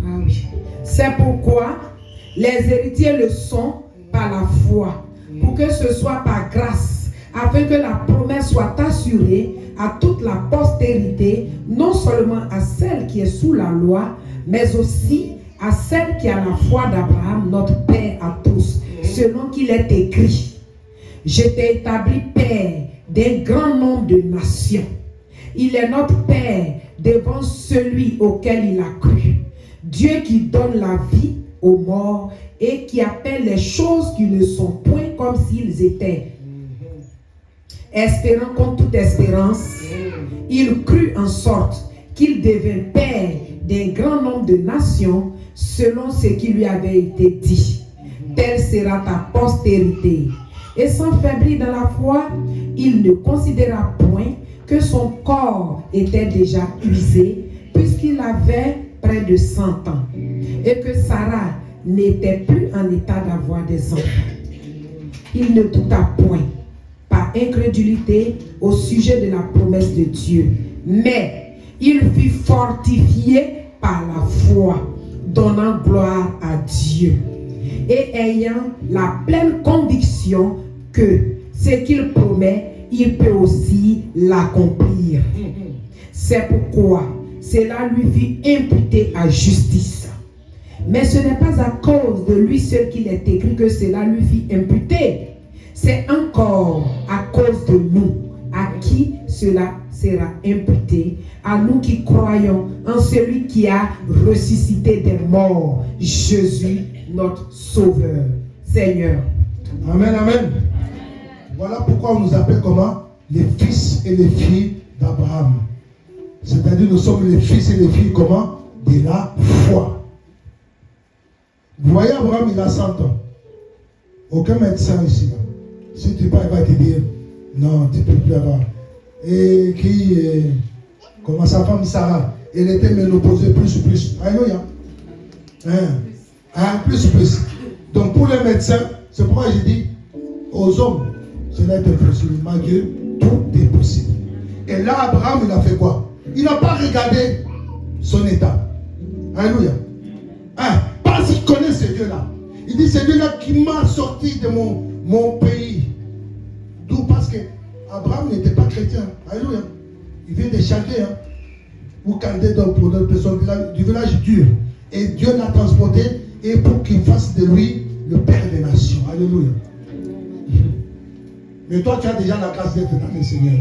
Ah oui. C'est pourquoi les héritiers le sont par la foi, pour que ce soit par grâce, afin que la promesse soit assurée à toute la postérité, non seulement à celle qui est sous la loi, mais aussi à celle qui a la foi d'Abraham, notre Père à tous, selon qu'il est écrit. Je t'ai établi Père d'un grand nombre de nations. Il est notre Père devant celui auquel il a cru. Dieu qui donne la vie aux morts et qui appelle les choses qui ne sont point comme s'ils étaient. Espérant contre toute espérance, il crut en sorte qu'il devint père d'un grand nombre de nations, selon ce qui lui avait été dit. Telle sera ta postérité. Et sans faiblir dans la foi, il ne considéra point que son corps était déjà usé, puisqu'il avait près de 100 ans, et que Sarah n'était plus en état d'avoir des enfants. Il ne douta point, par incrédulité, au sujet de la promesse de Dieu, mais il fut fortifié par la foi, donnant gloire à Dieu, et ayant la pleine conviction que ce qu'il promet, il peut aussi l'accomplir. C'est pourquoi cela lui fut imputé à justice. Mais ce n'est pas à cause de lui seul qu'il est écrit que cela lui fut imputé. C'est encore à cause de nous, à qui cela sera imputé, à nous qui croyons en celui qui a ressuscité des morts, Jésus, notre Sauveur. Seigneur. Amen, amen. Voilà pourquoi on nous appelle comment? Les fils et les filles d'Abraham. C'est-à-dire nous sommes les fils et les filles comment? De la foi. Vous voyez, Abraham, il a 100 ans. Aucun médecin ici. Si tu parles, il va te dire, non, tu ne peux plus avoir. Et comment sa femme Sarah, elle était ménopausée plus. Alléluia. Plus. Donc pour les médecins, c'est pourquoi j'ai dit, aux hommes, cela est impossible. Malgré tout est possible. Et là, Abraham, il a fait quoi? Il n'a pas regardé son état. Alléluia. Hein? Parce qu'il connaît ce Dieu-là. Il dit, c'est Dieu-là qui m'a sorti de mon pays. D'où? Parce que Abraham n'était pas chrétien. Alléluia. Il vient de Chaldée, hein, ou Chaldée pour d'autres personnes du village dur. Et Dieu l'a transporté et pour qu'il fasse de lui le Père des nations. Alléluia. Mais toi, tu as déjà la grâce d'être dans le Seigneur.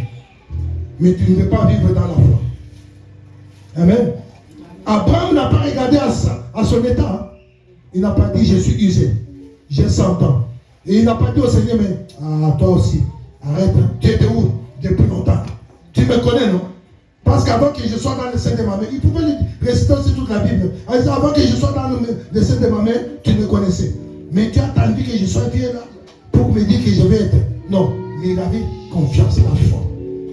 Mais tu ne veux pas vivre dans la foi. Amen. Abraham n'a pas regardé à son état. Hein. Il n'a pas dit, je suis usé. J'ai 100 ans. Et il n'a pas dit au Seigneur, mais toi aussi, arrête. Tu étais où depuis longtemps? Tu me connais, non? Parce qu'avant que je sois dans le sein de ma mère, il pouvait réciter aussi toute la Bible. Avant que je sois dans le sein de ma mère, tu me connaissais. Mais tu as attendu que je sois vieux là pour me dire que je vais être. Non, mais il avait confiance en la foi.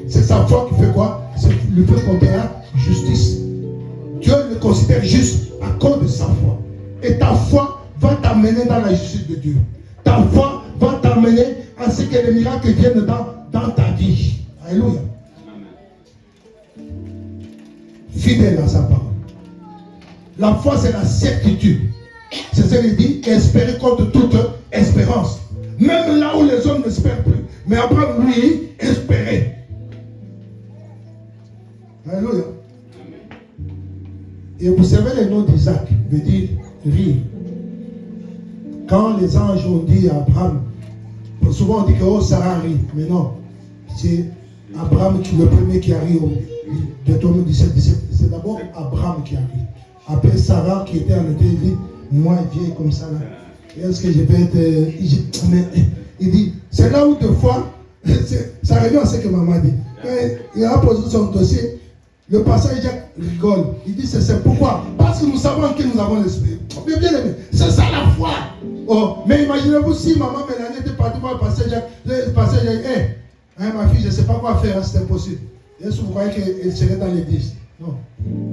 C'est sa foi qui fait quoi? C'est lui fait compter à justice. Dieu le considère juste à cause de sa foi. Et ta foi va t'amener dans la justice de Dieu. Ta foi va t'amener à ce que les miracles viennent dans ta vie. Alléluia. Fidèle à sa parole. La foi, c'est la certitude. C'est ce qu'il dit, espérer contre toute espérance. Même là où les hommes n'espèrent plus. Mais Abraham, lui, espérait. Alléluia. Et vous savez, le nom d'Isaac veut dire rire. Quand les anges ont dit à Abraham, souvent on dit que Sarah rit. Mais non, c'est Abraham qui est le premier qui arrive au Deutéronome 17. C'est d'abord Abraham qui arrive. Après Sarah qui était en été, il dit, moi vieille comme ça là, est-ce que je vais être... Mais, il dit, c'est là où deux fois, ça revient à ce que maman dit. Quand il a posé son dossier, le pasteur Jacques rigole. Il dit, c'est pourquoi? Parce que nous savons que nous avons l'esprit. Mais bien aimé, c'est ça la foi. Oh, mais imaginez-vous si maman Mélanie était partie voir le pasteur Jacques, ma fille, je ne sais pas quoi faire, c'est impossible. Est-ce que vous croyez qu'elle serait dans l'église? Non.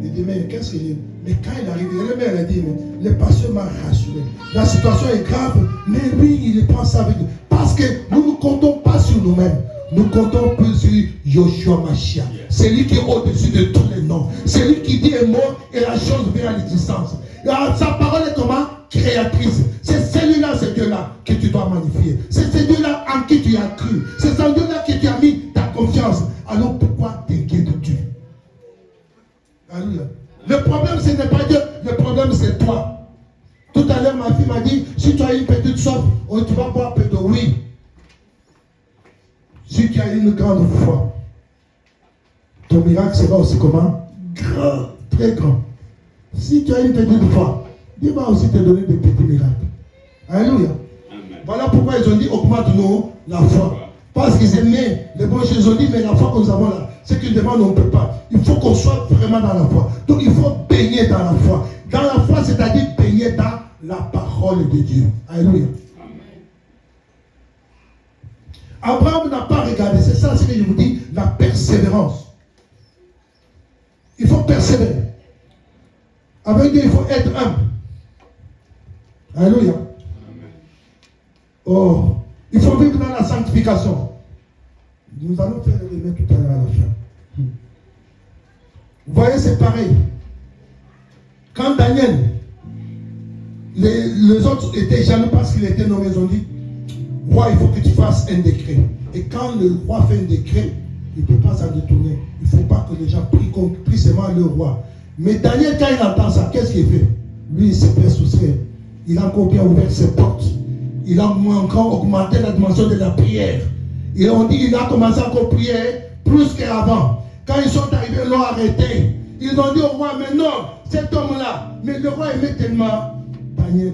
Il dit, mais qu'est-ce qu'il dit? Mais quand il arrive, elle a dit, mais le pasteur m'a rassuré. La situation est grave, mais lui, il prend ça avec nous. Parce que nous ne comptons pas sur nous-mêmes. Nous comptons plus sur Yoshua Mashiach. C'est lui qui est au-dessus de tous les noms. C'est lui qui dit un mot et la chose vient à l'existence. Sa parole est comment? Créatrice. C'est celui-là, ce Dieu-là que tu dois magnifier. C'est ce Dieu-là en qui tu as cru. C'est ce Dieu-là que tu as mis ta confiance. Alors pourquoi t'inquiètes-tu? Alléluia. Le problème, ce n'est pas Dieu. Le problème, c'est toi. Tout à l'heure, ma fille m'a dit, si tu as une petite soif, tu vas boire un peu d'eau. Oui. Si tu as une grande foi, ton miracle sera aussi comment? Grand, très grand. Si tu as une petite foi, Dieu va aussi te donner des petits miracles. Alléluia. Amen. Voilà pourquoi ils ont dit, augmente-nous la foi. Parce qu'ils aimaient les bons choses. Ils ont dit, mais la foi que nous avons là, c'est qu'une demande, on ne peut pas. Il faut qu'on soit vraiment dans la foi. Donc il faut baigner dans la foi. Dans la foi, c'est-à-dire baigner dans la parole de Dieu. Alléluia. Abraham n'a pas regardé, c'est ça ce que je vous dis, la persévérance. Il faut persévérer. Avec Dieu, il faut être humble. Alléluia. Oh, il faut vivre dans la sanctification. Nous allons faire les mains tout à l'heure à la fin. Vous voyez, c'est pareil. Quand Daniel, les autres étaient jaloux parce qu'il était nommé, ils ont dit, roi, il faut que tu fasses un décret. Et quand le roi fait un décret, il ne peut pas s'en détourner. Il ne faut pas que les gens prient seulement le roi. Mais Daniel, quand il entend ça, qu'est-ce qu'il fait? Lui, il s'est fait soustraire. Il a encore bien ouvert ses portes. Il a encore augmenté la dimension de la prière. Et on dit qu'il a commencé à encore prier plus qu'avant. Quand ils sont arrivés, ils l'ont arrêté. Ils ont dit au roi, mais non, cet homme-là. Mais le roi aimait tellement Daniel.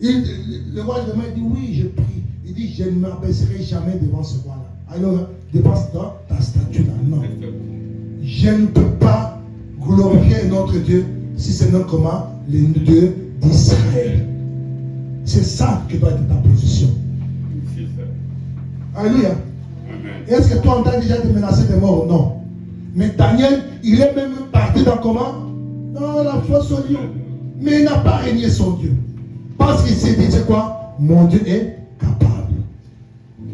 Le roi lui dit, oui, je prie. Il dit, je ne m'abaisserai jamais devant ce roi-là. Alors, devant ta statue-là, non. Je ne peux pas glorifier notre Dieu si c'est non comment le Dieu d'Israël. C'est ça qui doit être ta position. Alléluia. Est-ce que toi, on t'a déjà été menacé de mort? Non. Mais Daniel, il est même parti dans comment? Dans la fosse au lion. Mais il n'a pas régné son Dieu. Parce qu'il s'est dit, c'est quoi? Mon Dieu est capable.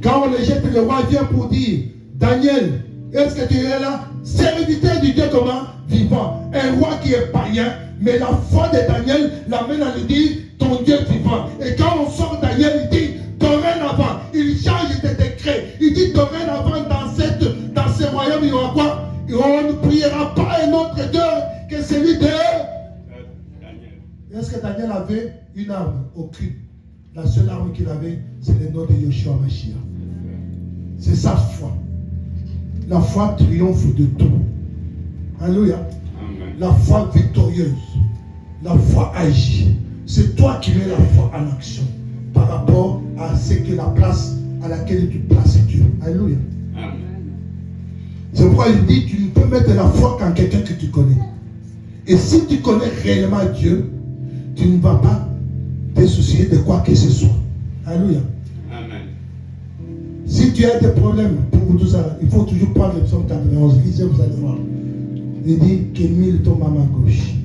Quand on le jette, le roi vient pour dire, Daniel, Est-ce que tu es là? Serviteur du Dieu comment? Vivant. Un roi qui est païen, mais la foi de Daniel l'amène à lui dire ton Dieu vivant. Et quand on sort Daniel, il dit dorénavant, il change des décrets. Il dit dorénavant dans ce royaume, il y aura quoi? On ne priera pas un autre Dieu que celui de Daniel. Est-ce que Daniel avait une arme? Aucune. La seule arme qu'il avait, c'est le nom de Yeshua Mashiach. C'est sa foi. La foi triomphe de tout. Alléluia. La foi victorieuse. La foi agit. C'est toi qui mets la foi en action par rapport à ce que la place à laquelle tu places Dieu. Alléluia. C'est pourquoi il dit tu ne peux mettre la foi qu'en quelqu'un que tu connais. Et si tu connais réellement Dieu, tu ne vas pas te soucier de quoi que ce soit. Alléluia. Amen. Si tu as des problèmes pour tout ça, il faut toujours prendre le psaume 91. Lisez, vous allez voir. Il dit que 1000 tombent à ma gauche,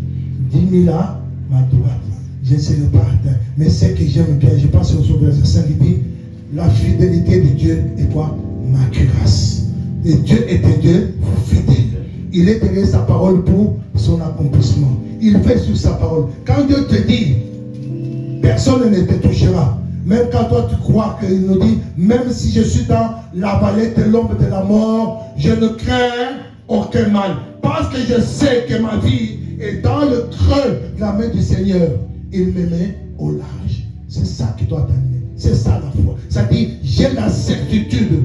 10 000 à ma droite. Je ne serai pas atteint. Mais ce que j'aime bien, je pense au verset 5, il dit la fidélité de Dieu est quoi? Ma grâce. Et Dieu est un Dieu fidèle. Il est derrière sa parole pour son accomplissement. Il fait sur sa parole. Quand Dieu te dit, personne ne te touchera. Même quand toi tu crois qu'il nous dit, même si je suis dans la vallée de l'ombre de la mort, je ne crains aucun mal. Parce que je sais que ma vie est dans le creux de la main du Seigneur. Il me met au large. C'est ça qui doit t'amener. C'est ça la foi. Ça dit, j'ai la certitude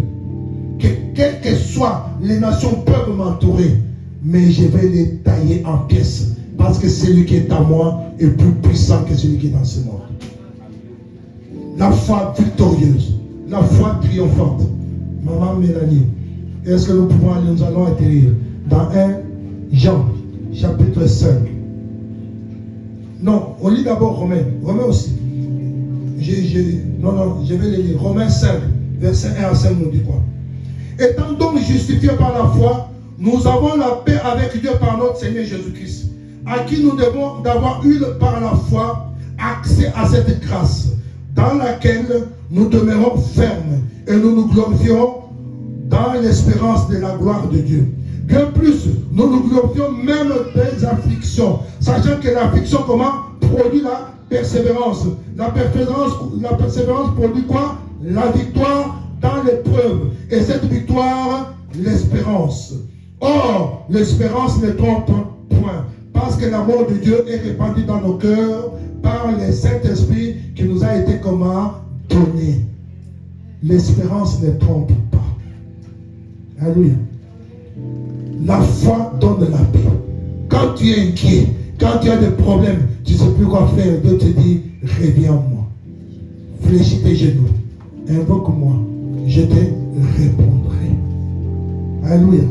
que quelles que soient les nations peuvent m'entourer, mais je vais les tailler en pièces. Parce que celui qui est à moi est plus puissant que celui qui est dans ce monde. La foi victorieuse. La foi triomphante. Maman Mélanie, est-ce que nous pouvons aller, nous allons atterrir dans 1 Jean, chapitre 5. Non, on lit d'abord Romains. Romains aussi. Je vais les lire. Romains 5, verset 1 à 5 nous dit quoi? Étant donc justifiés par la foi, nous avons la paix avec Dieu par notre Seigneur Jésus-Christ, à qui nous devons d'avoir eu par la foi accès à cette grâce, dans laquelle nous demeurons fermes et nous nous glorifierons dans l'espérance de la gloire de Dieu. Bien plus, nous nous glorifions même des afflictions, sachant que l'affliction, comment? Produit la persévérance. La persévérance produit quoi? La victoire dans l'épreuve. Et cette victoire, l'espérance. Or, l'espérance ne trompe point, parce que l'amour de Dieu est répandu dans nos cœurs par le Saint-Esprit qui nous a été comment? Donné. L'espérance ne trompe pas. Alléluia. La foi donne la paix. Quand tu es inquiet, quand tu as des problèmes, tu ne sais plus quoi faire, Dieu te dit, reviens à moi. Fléchis tes genoux. Invoque-moi. Je te répondrai. Alléluia.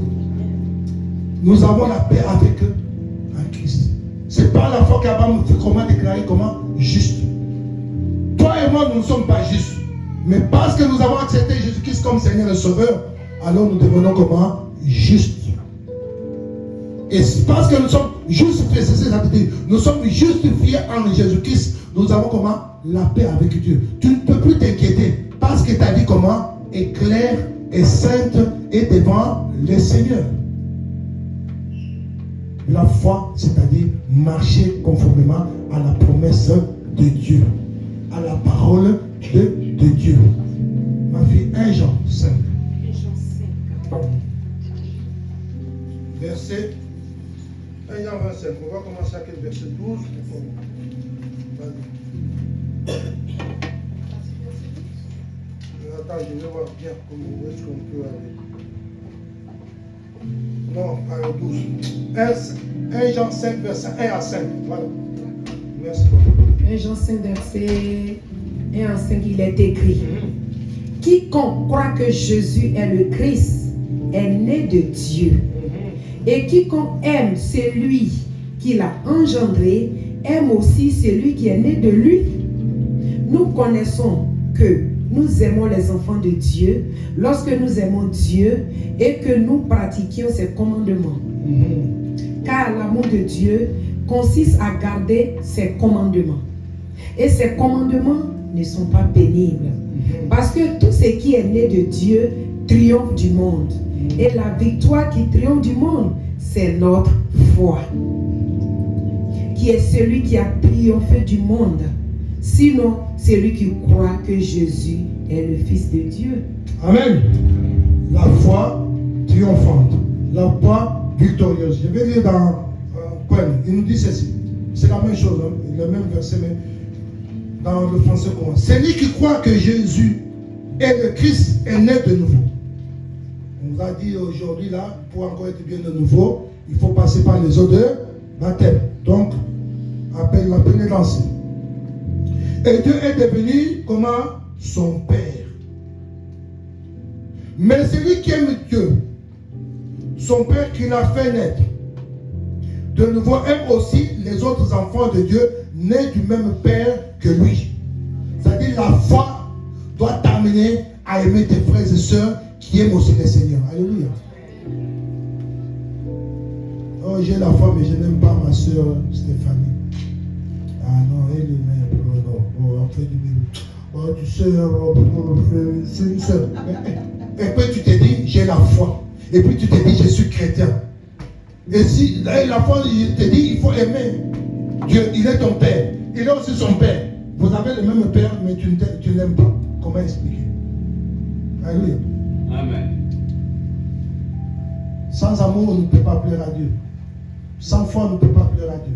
Nous avons la paix avec eux en Christ. C'est pas la foi qu'Abraham fait comment déclarer comment juste. Toi et moi, nous ne sommes pas justes. Mais parce que nous avons accepté Jésus-Christ comme Seigneur et Sauveur, alors nous devenons comment? Justes. Et parce que nous sommes justifiés, c'est ça que nous sommes justifiés en Jésus-Christ, nous avons comment? La paix avec Dieu. Tu ne peux plus t'inquiéter parce que ta vie comment? Est claire, est sainte et devant le Seigneur. La foi, c'est-à-dire marcher conformément à la promesse de Dieu, à la parole de Dieu. Ma fille, 1 Jean 5. 1 Jean 5. Verset 1 Jean 25. On va commencer avec le verset 12. Attends, je vais voir bien où est-ce qu'on peut aller. Non, à 12. 1 Jean 5, verset 1 à 5. Voilà. Merci beaucoup. 1 Jean 5, verset 1 à 5, il est écrit. Quiconque croit que Jésus est le Christ est né de Dieu. Et quiconque aime celui qui l'a engendré, aime aussi celui qui est né de lui. Nous connaissons que nous aimons les enfants de Dieu lorsque nous aimons Dieu et que nous pratiquions ses commandements. Car l'amour de Dieu consiste à garder ses commandements. Et ses commandements ne sont pas pénibles. Parce que tout ce qui est né de Dieu triomphe du monde. Et la victoire qui triomphe du monde, c'est notre foi. Qui est celui qui a triomphé du monde. Sinon, c'est lui qui croit que Jésus est le Fils de Dieu. Amen. La foi triomphante. La foi victorieuse. Je vais lire dans poème. Il nous dit ceci. C'est la même chose, hein, le même verset, mais dans le français courant. Celui qui croit que Jésus est le Christ est né de nouveau. On nous a dit aujourd'hui là, pour encore être bien de nouveau, il faut passer par les eaux de baptême. Donc, appelez l'ancien. Et Dieu est devenu comment? Son Père. Mais celui qui aime Dieu, son Père qui l'a fait naître, de nouveau aime aussi les autres enfants de Dieu nés du même Père que lui. C'est-à-dire la foi doit t'amener à aimer tes frères et sœurs qui aiment aussi le Seigneur. Alléluia. Oh, j'ai la foi, mais je n'aime pas ma sœur Stéphanie. Ah non, elle est non. On fait du bien. Oh, tu sais, c'est une sœur. Et puis tu te dis, j'ai la foi. Et puis tu te dis, je suis chrétien. Et si la foi, il te dit, il faut aimer Dieu. Il est ton Père. Il est aussi son Père. Vous avez le même Père, mais tu ne l'aimes pas. Comment expliquer? Alléluia. Amen. Sans amour, on ne peut pas plaire à Dieu. Sans foi, on ne peut pas plaire à Dieu.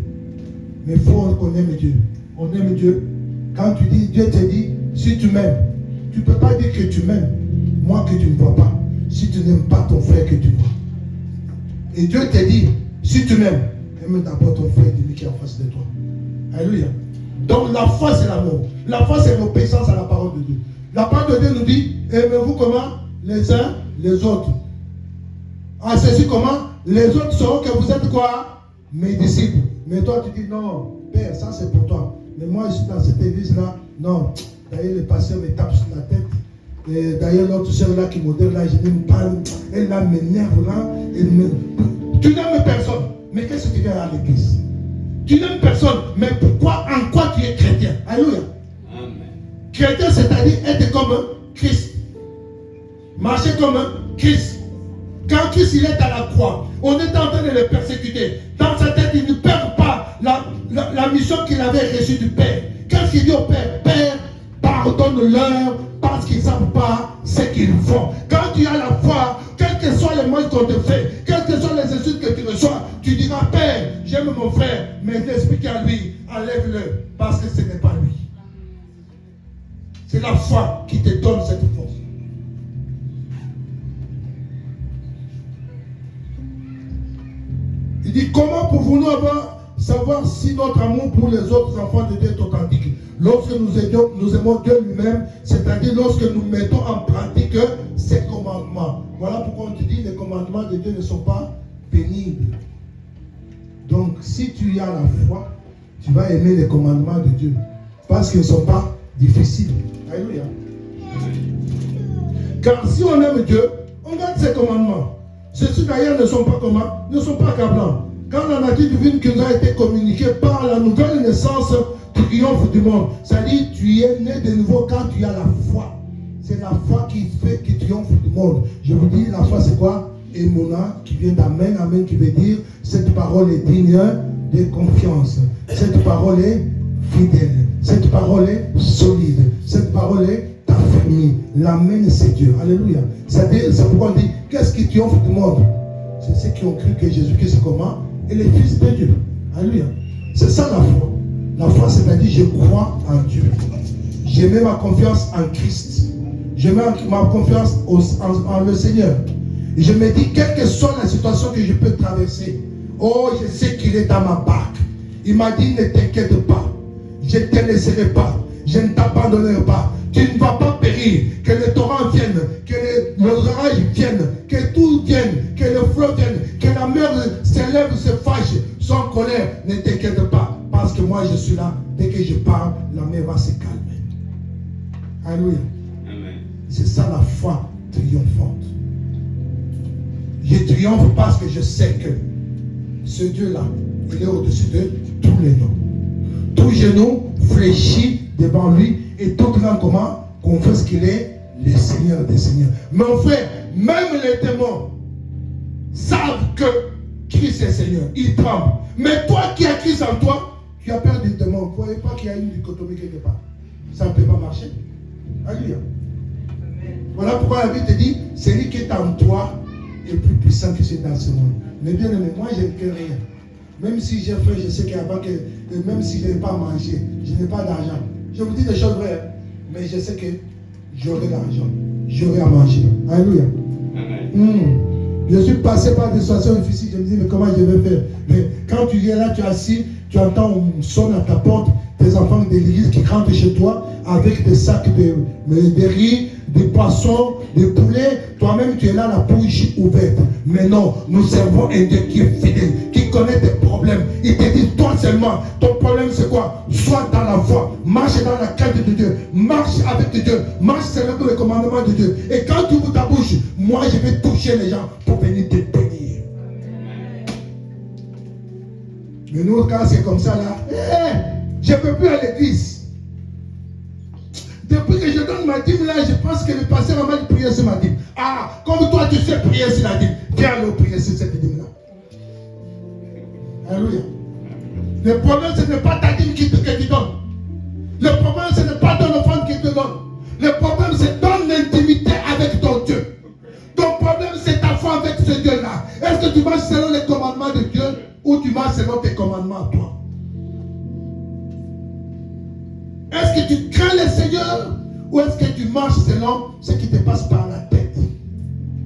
Mais il faut qu'on aime Dieu. On aime Dieu. Quand tu dis, Dieu te dit, si tu m'aimes, tu ne peux pas dire que tu m'aimes, moi que tu ne vois pas. Si tu n'aimes pas ton frère que tu vois. Et Dieu te dit, si tu m'aimes, aime d'abord ton frère qui est en face de toi. Alléluia. Donc la foi, c'est l'amour. La foi, c'est l'obéissance à la parole de Dieu. La parole de Dieu nous dit, aimez-vous comment? Les uns, les autres. Ah, ceci comment? Les autres sauront que vous êtes quoi? Mes disciples. Mais toi, tu dis, non, Père, ça c'est pour toi. Mais moi, je suis dans cette église-là. Non, d'ailleurs, le pasteur me tape sur la tête. Et d'ailleurs, l'autre soeur là qui modèle là, je n'aime pas. Elle là m'énerve là. Tu n'aimes personne. Mais qu'est-ce que tu fais à l'église? Tu n'aimes personne. Mais pourquoi, en quoi tu es chrétien? Alléluia. Amen. Chrétien, c'est-à-dire être comme Christ. Marcher comme Christ. Quand Christ il est à la croix, on est en train de le persécuter. Dans sa tête, il ne perd pas la mission qu'il avait reçue du Père. Qu'est-ce qu'il dit au Père? Père, pardonne-leur parce qu'ils ne savent pas ce qu'ils font. Quand tu as la foi, quels que soient les mots qu'on te fait, quelles que soient les insultes que tu reçois, tu diras, Père, j'aime mon frère, mais l'explique à lui, enlève-le, parce que ce n'est pas lui. C'est la foi qui te donne cette force. Il dit, comment pouvons-nous savoir si notre amour pour les autres enfants de Dieu est authentique? Lorsque nous aimons Dieu lui-même, c'est-à-dire lorsque nous mettons en pratique ses commandements. Voilà pourquoi on te dit, les commandements de Dieu ne sont pas pénibles. Donc, si tu as la foi, tu vas aimer les commandements de Dieu. Parce qu'ils ne sont pas difficiles. Alléluia. Car si on aime Dieu, on garde ses commandements. Ceux-ci d'ailleurs ne sont pas comment? Ne sont pas accablants. Quand la nature divine qui nous a été communiquée par la nouvelle naissance triomphe du monde, c'est-à-dire tu es né de nouveau quand tu as la foi. C'est la foi qui triomphe du monde. Je vous dis, la foi c'est quoi? Emona, qui vient d'Amen, Amen, qui veut dire cette parole est digne de confiance. Cette parole est fidèle. Cette parole est solide. Cette parole est affermie. L'Amen c'est Dieu. Alléluia. C'est pourquoi on dit, qu'est-ce qui triomphe du monde? C'est ceux qui ont cru que Jésus-Christ c'est comment? Et les fils de Dieu. Alléluia. C'est ça la foi. La foi, c'est-à-dire je crois en Dieu. Je mets ma confiance en Christ. Je mets ma confiance en le Seigneur. Et je me dis, quelle que soit la situation que je peux traverser, oh, je sais qu'il est dans ma barque. Il m'a dit, ne t'inquiète pas. Je ne te laisserai pas. Je ne t'abandonnerai pas. Tu ne vas pas périr. Que le torrent vienne, que l'orage vienne, que tout vienne, que le fleuve vienne, que la mer s'élève, se fâche, sans colère. Ne t'inquiète pas. Parce que moi je suis là. Dès que je parle, la mer va se calmer. Alléluia. Amen. C'est ça la foi triomphante. Je triomphe parce que je sais que ce Dieu-là, il est au-dessus de tous les noms. Tout genou fléchit devant lui et toute langue comment confesse qu'il est le Seigneur des Seigneurs. Mon frère, même les démons savent que Christ est Seigneur. Ils tremblent. Mais toi qui as Christ en toi, tu as peur du démon. Vous ne voyez pas qu'il y a une dichotomie quelque part. Ça ne peut pas marcher. Alléluia. Voilà pourquoi la Bible te dit, celui qui est en toi est plus puissant que celui dans ce monde. Mais bien aimé, moi je ne peux rien. Même si j'ai faim, je sais qu'avant que, même si je n'ai pas mangé, je n'ai pas d'argent. Je vous dis des choses vraies, mais je sais que j'aurai l'argent, j'aurai à manger. Alléluia. Je suis passé par des situations difficiles, je me dis, mais comment je vais faire? Mais quand tu viens là, tu es assis, tu entends, on sonne à ta porte, tes enfants de l'église qui rentrent chez toi avec des sacs de riz, des poissons, des poulets. Toi-même, tu es là, la bouche ouverte. Mais non, nous servons un Dieu qui est fidèle, qui connaît tes problèmes. Il te dit, toi seulement, ton problème c'est quoi? Sois dans la foi, marche dans la crainte de Dieu, marche avec Dieu, marche selon les commandements de Dieu. Et quand tu ouvres ta bouche, moi je vais toucher les gens pour venir te bénir. Mais nous, quand c'est comme ça là, je ne peux plus à l'église. Depuis que je donne ma dîme là, je pense que le pasteur m'a mal prié sur ma dîme. Ah, comme toi tu sais prier sur la dîme, viens alors prier sur cette dîme là. Alléluia. Le problème ce n'est pas ta dîme que tu donnes. Le problème ce n'est pas ton offrande qui te donne. Le problème c'est ton intimité avec ton Dieu. Ton problème c'est ta foi avec ce Dieu là. Est-ce que tu marches selon les commandements de Dieu ou tu marches selon tes commandements à toi? Est-ce que tu crains le Seigneur ou est-ce que tu marches selon ce qui te passe par la tête?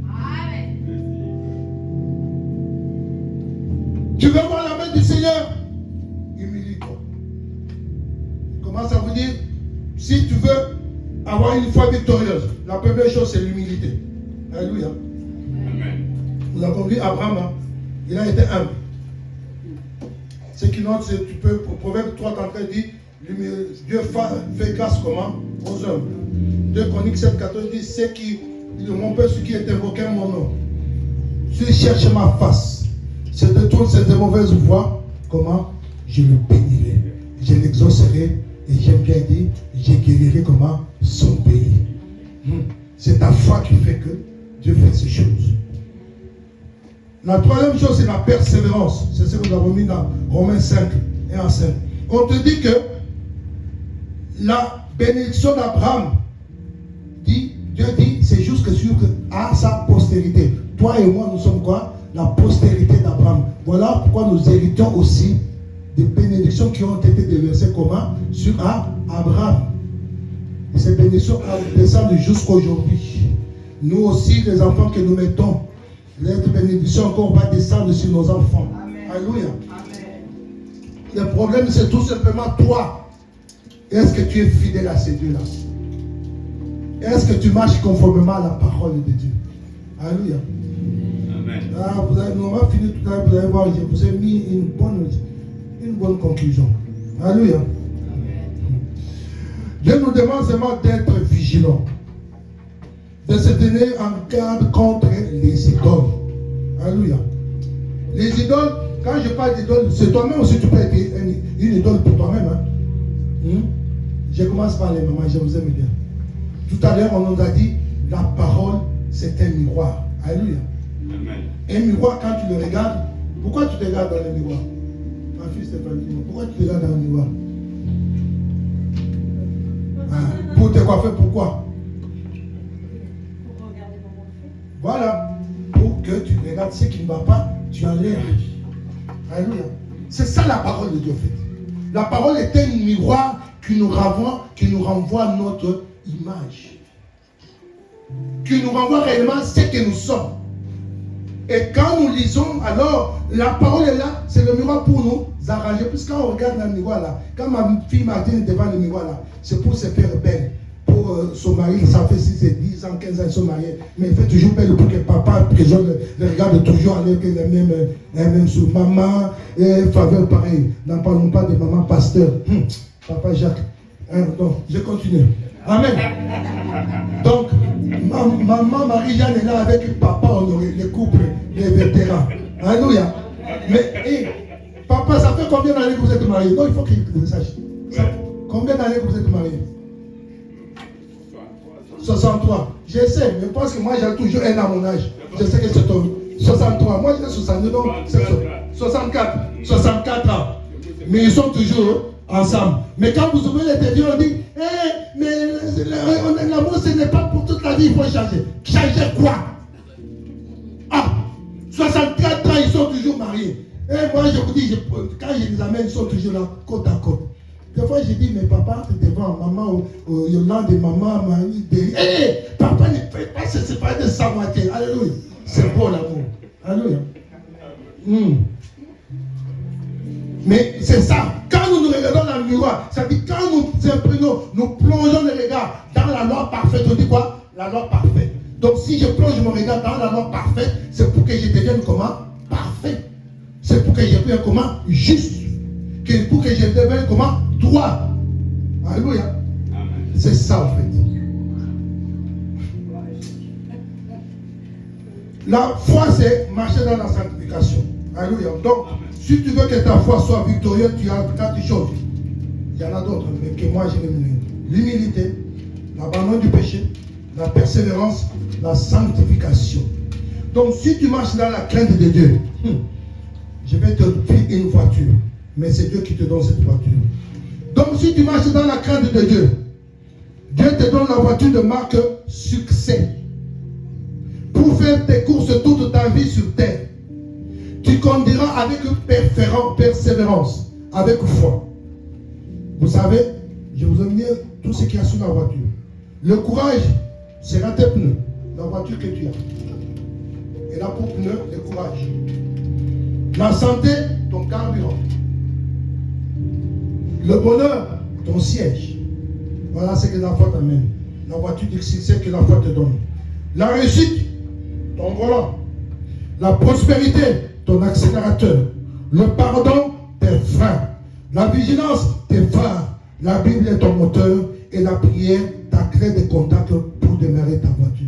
Amen. Tu veux voir la main du Seigneur? Humilie-toi. Je commence à vous dire, si tu veux avoir une foi victorieuse, la première chose c'est l'humilité. Alléluia. Amen. Nous avons vu Abraham, hein? Il a été humble. Ce qui note, c'est tu peux, au Proverbe 3:33 dit, Dieu fait grâce comment? Aux hommes. 2 Chroniques 7:14 dit, c'est qui, mon peuple, ceux qui est invoqué mon nom. S'il cherche ma face, se détourne de mauvaises voies, comment? Je le bénirai, je l'exaucerai, et j'aime bien dire, je guérirai comment? Son pays. C'est ta foi qui fait que Dieu fait ces choses. La troisième chose, c'est la persévérance. C'est ce que nous avons mis dans Romains 5 et en 5. On te dit que la bénédiction d'Abraham, Dieu dit, c'est juste que sur à sa postérité. Toi et moi, nous sommes quoi? La postérité d'Abraham. Voilà pourquoi nous héritons aussi des bénédictions qui ont été déversées comment? Sur Abraham. Et ces bénédictions descendent jusqu'aujourd'hui. Nous aussi, les enfants que nous mettons, les bénédictions encore va descendre sur nos enfants. Amen. Alléluia. Amen. Le problème, c'est tout simplement toi. Est-ce que tu es fidèle à ces dieux-là? Est-ce que tu marches conformément à la parole de Dieu? Alléluia. Amen. Ah, on va finir tout à l'heure, vous allez voir, je vous ai mis une bonne conclusion. Alléluia. Amen. Dieu nous demande seulement d'être vigilants, de se tenir en garde contre les idoles. Alléluia. Les idoles, quand je parle d'idoles, c'est toi-même aussi, tu peux être une idole pour toi-même. Hein? Je commence par les mamans, je vous aime bien. Tout à l'heure, on nous a dit, la parole, c'est un miroir. Alléluia. Amen. Un miroir, quand tu le regardes, pourquoi tu te regardes dans le miroir? Ma fille Stéphanie, pourquoi tu te regardes dans le miroir? Pour te coiffer, pourquoi? Voilà. Pour que tu regardes ce qui ne va pas, tu enlèves. Alléluia. C'est ça la parole de Dieu, en fait. La parole est un miroir qui nous renvoie à notre image. Qui nous renvoie réellement à ce que nous sommes. Et quand nous lisons, alors, la parole est là, c'est le miroir pour nous arranger. Puisque quand on regarde dans le miroir là, quand ma fille Martine est devant le miroir là, c'est pour se faire belle. Pour son mari, ça fait 6 et 10 ans, 15 ans, ils sont mariés. Mais il fait toujours belle pour que papa, que je le regarde toujours avec les mêmes sous. Maman, et faveur pareil. N'en parlons pas de maman pasteur. Papa Jacques. Donc, je continue. Amen. Donc, maman Marie-Jeanne est là avec papa Honoré, les couples, les vétérans. Alléluia. Mais, papa, ça fait combien d'années que vous êtes mariés? Non, il faut qu'il le sache. Combien d'années que vous êtes mariés? 63. Je sais, mais parce que moi j'ai toujours un à mon âge. Je sais que c'est 63. Moi j'ai 62, donc 64 ans. Mais ils sont toujours ensemble. Mais quand vous ouvrez les télévisions, on dit mais l'amour ce n'est pas pour toute la vie, il faut changer. Changer quoi? Ah, 64 ans, ils sont toujours mariés. Et moi je vous dis, quand je les amène, ils sont toujours là, côte à côte. Des fois je dis, mais papa, tu es devant maman, Yolande et maman, papa ne peut pas se séparer de sa moitié. Alléluia. C'est beau l'amour. Alléluia. Mais c'est ça. Quand nous nous regardons dans le miroir, ça dit quand nous imprimons, nous plongeons le regard dans la loi parfaite. On dit quoi? La loi parfaite. Donc si je plonge mon regard dans la loi parfaite, c'est pour que je devienne comment? Parfait. C'est pour que je devienne comment? Juste. Pour que je devienne comment? Droit. Alléluia. C'est ça en fait. La foi, c'est marcher dans la sanctification. Alléluia. Donc, si tu veux que ta foi soit victorieuse, tu as 4 choses. Il y en a d'autres, mais que moi j'ai mené. L'humilité, l'abandon du péché, la persévérance, la sanctification. Donc, si tu marches dans la crainte de Dieu, je vais te filer une voiture, mais c'est Dieu qui te donne cette voiture. Donc, si tu marches dans la crainte de Dieu, Dieu te donne la voiture de marque succès. Pour faire tes courses toute ta vie sur terre, tu conduiras avec persévérance, avec foi. Vous savez, je vous ai mis tout ce qu'il y a sur la voiture. Le courage sera tes pneus, la voiture que tu as. Et là pour pneus, le courage. La santé, ton carburant. Le bonheur, ton siège. Voilà ce que la foi t'amène. La voiture du succès que la foi te donne. La réussite, ton volant. La prospérité, ton accélérateur. Le pardon, tes freins. La vigilance, tes phares. La Bible est ton moteur. Et la prière, ta clé de contact pour démarrer ta voiture.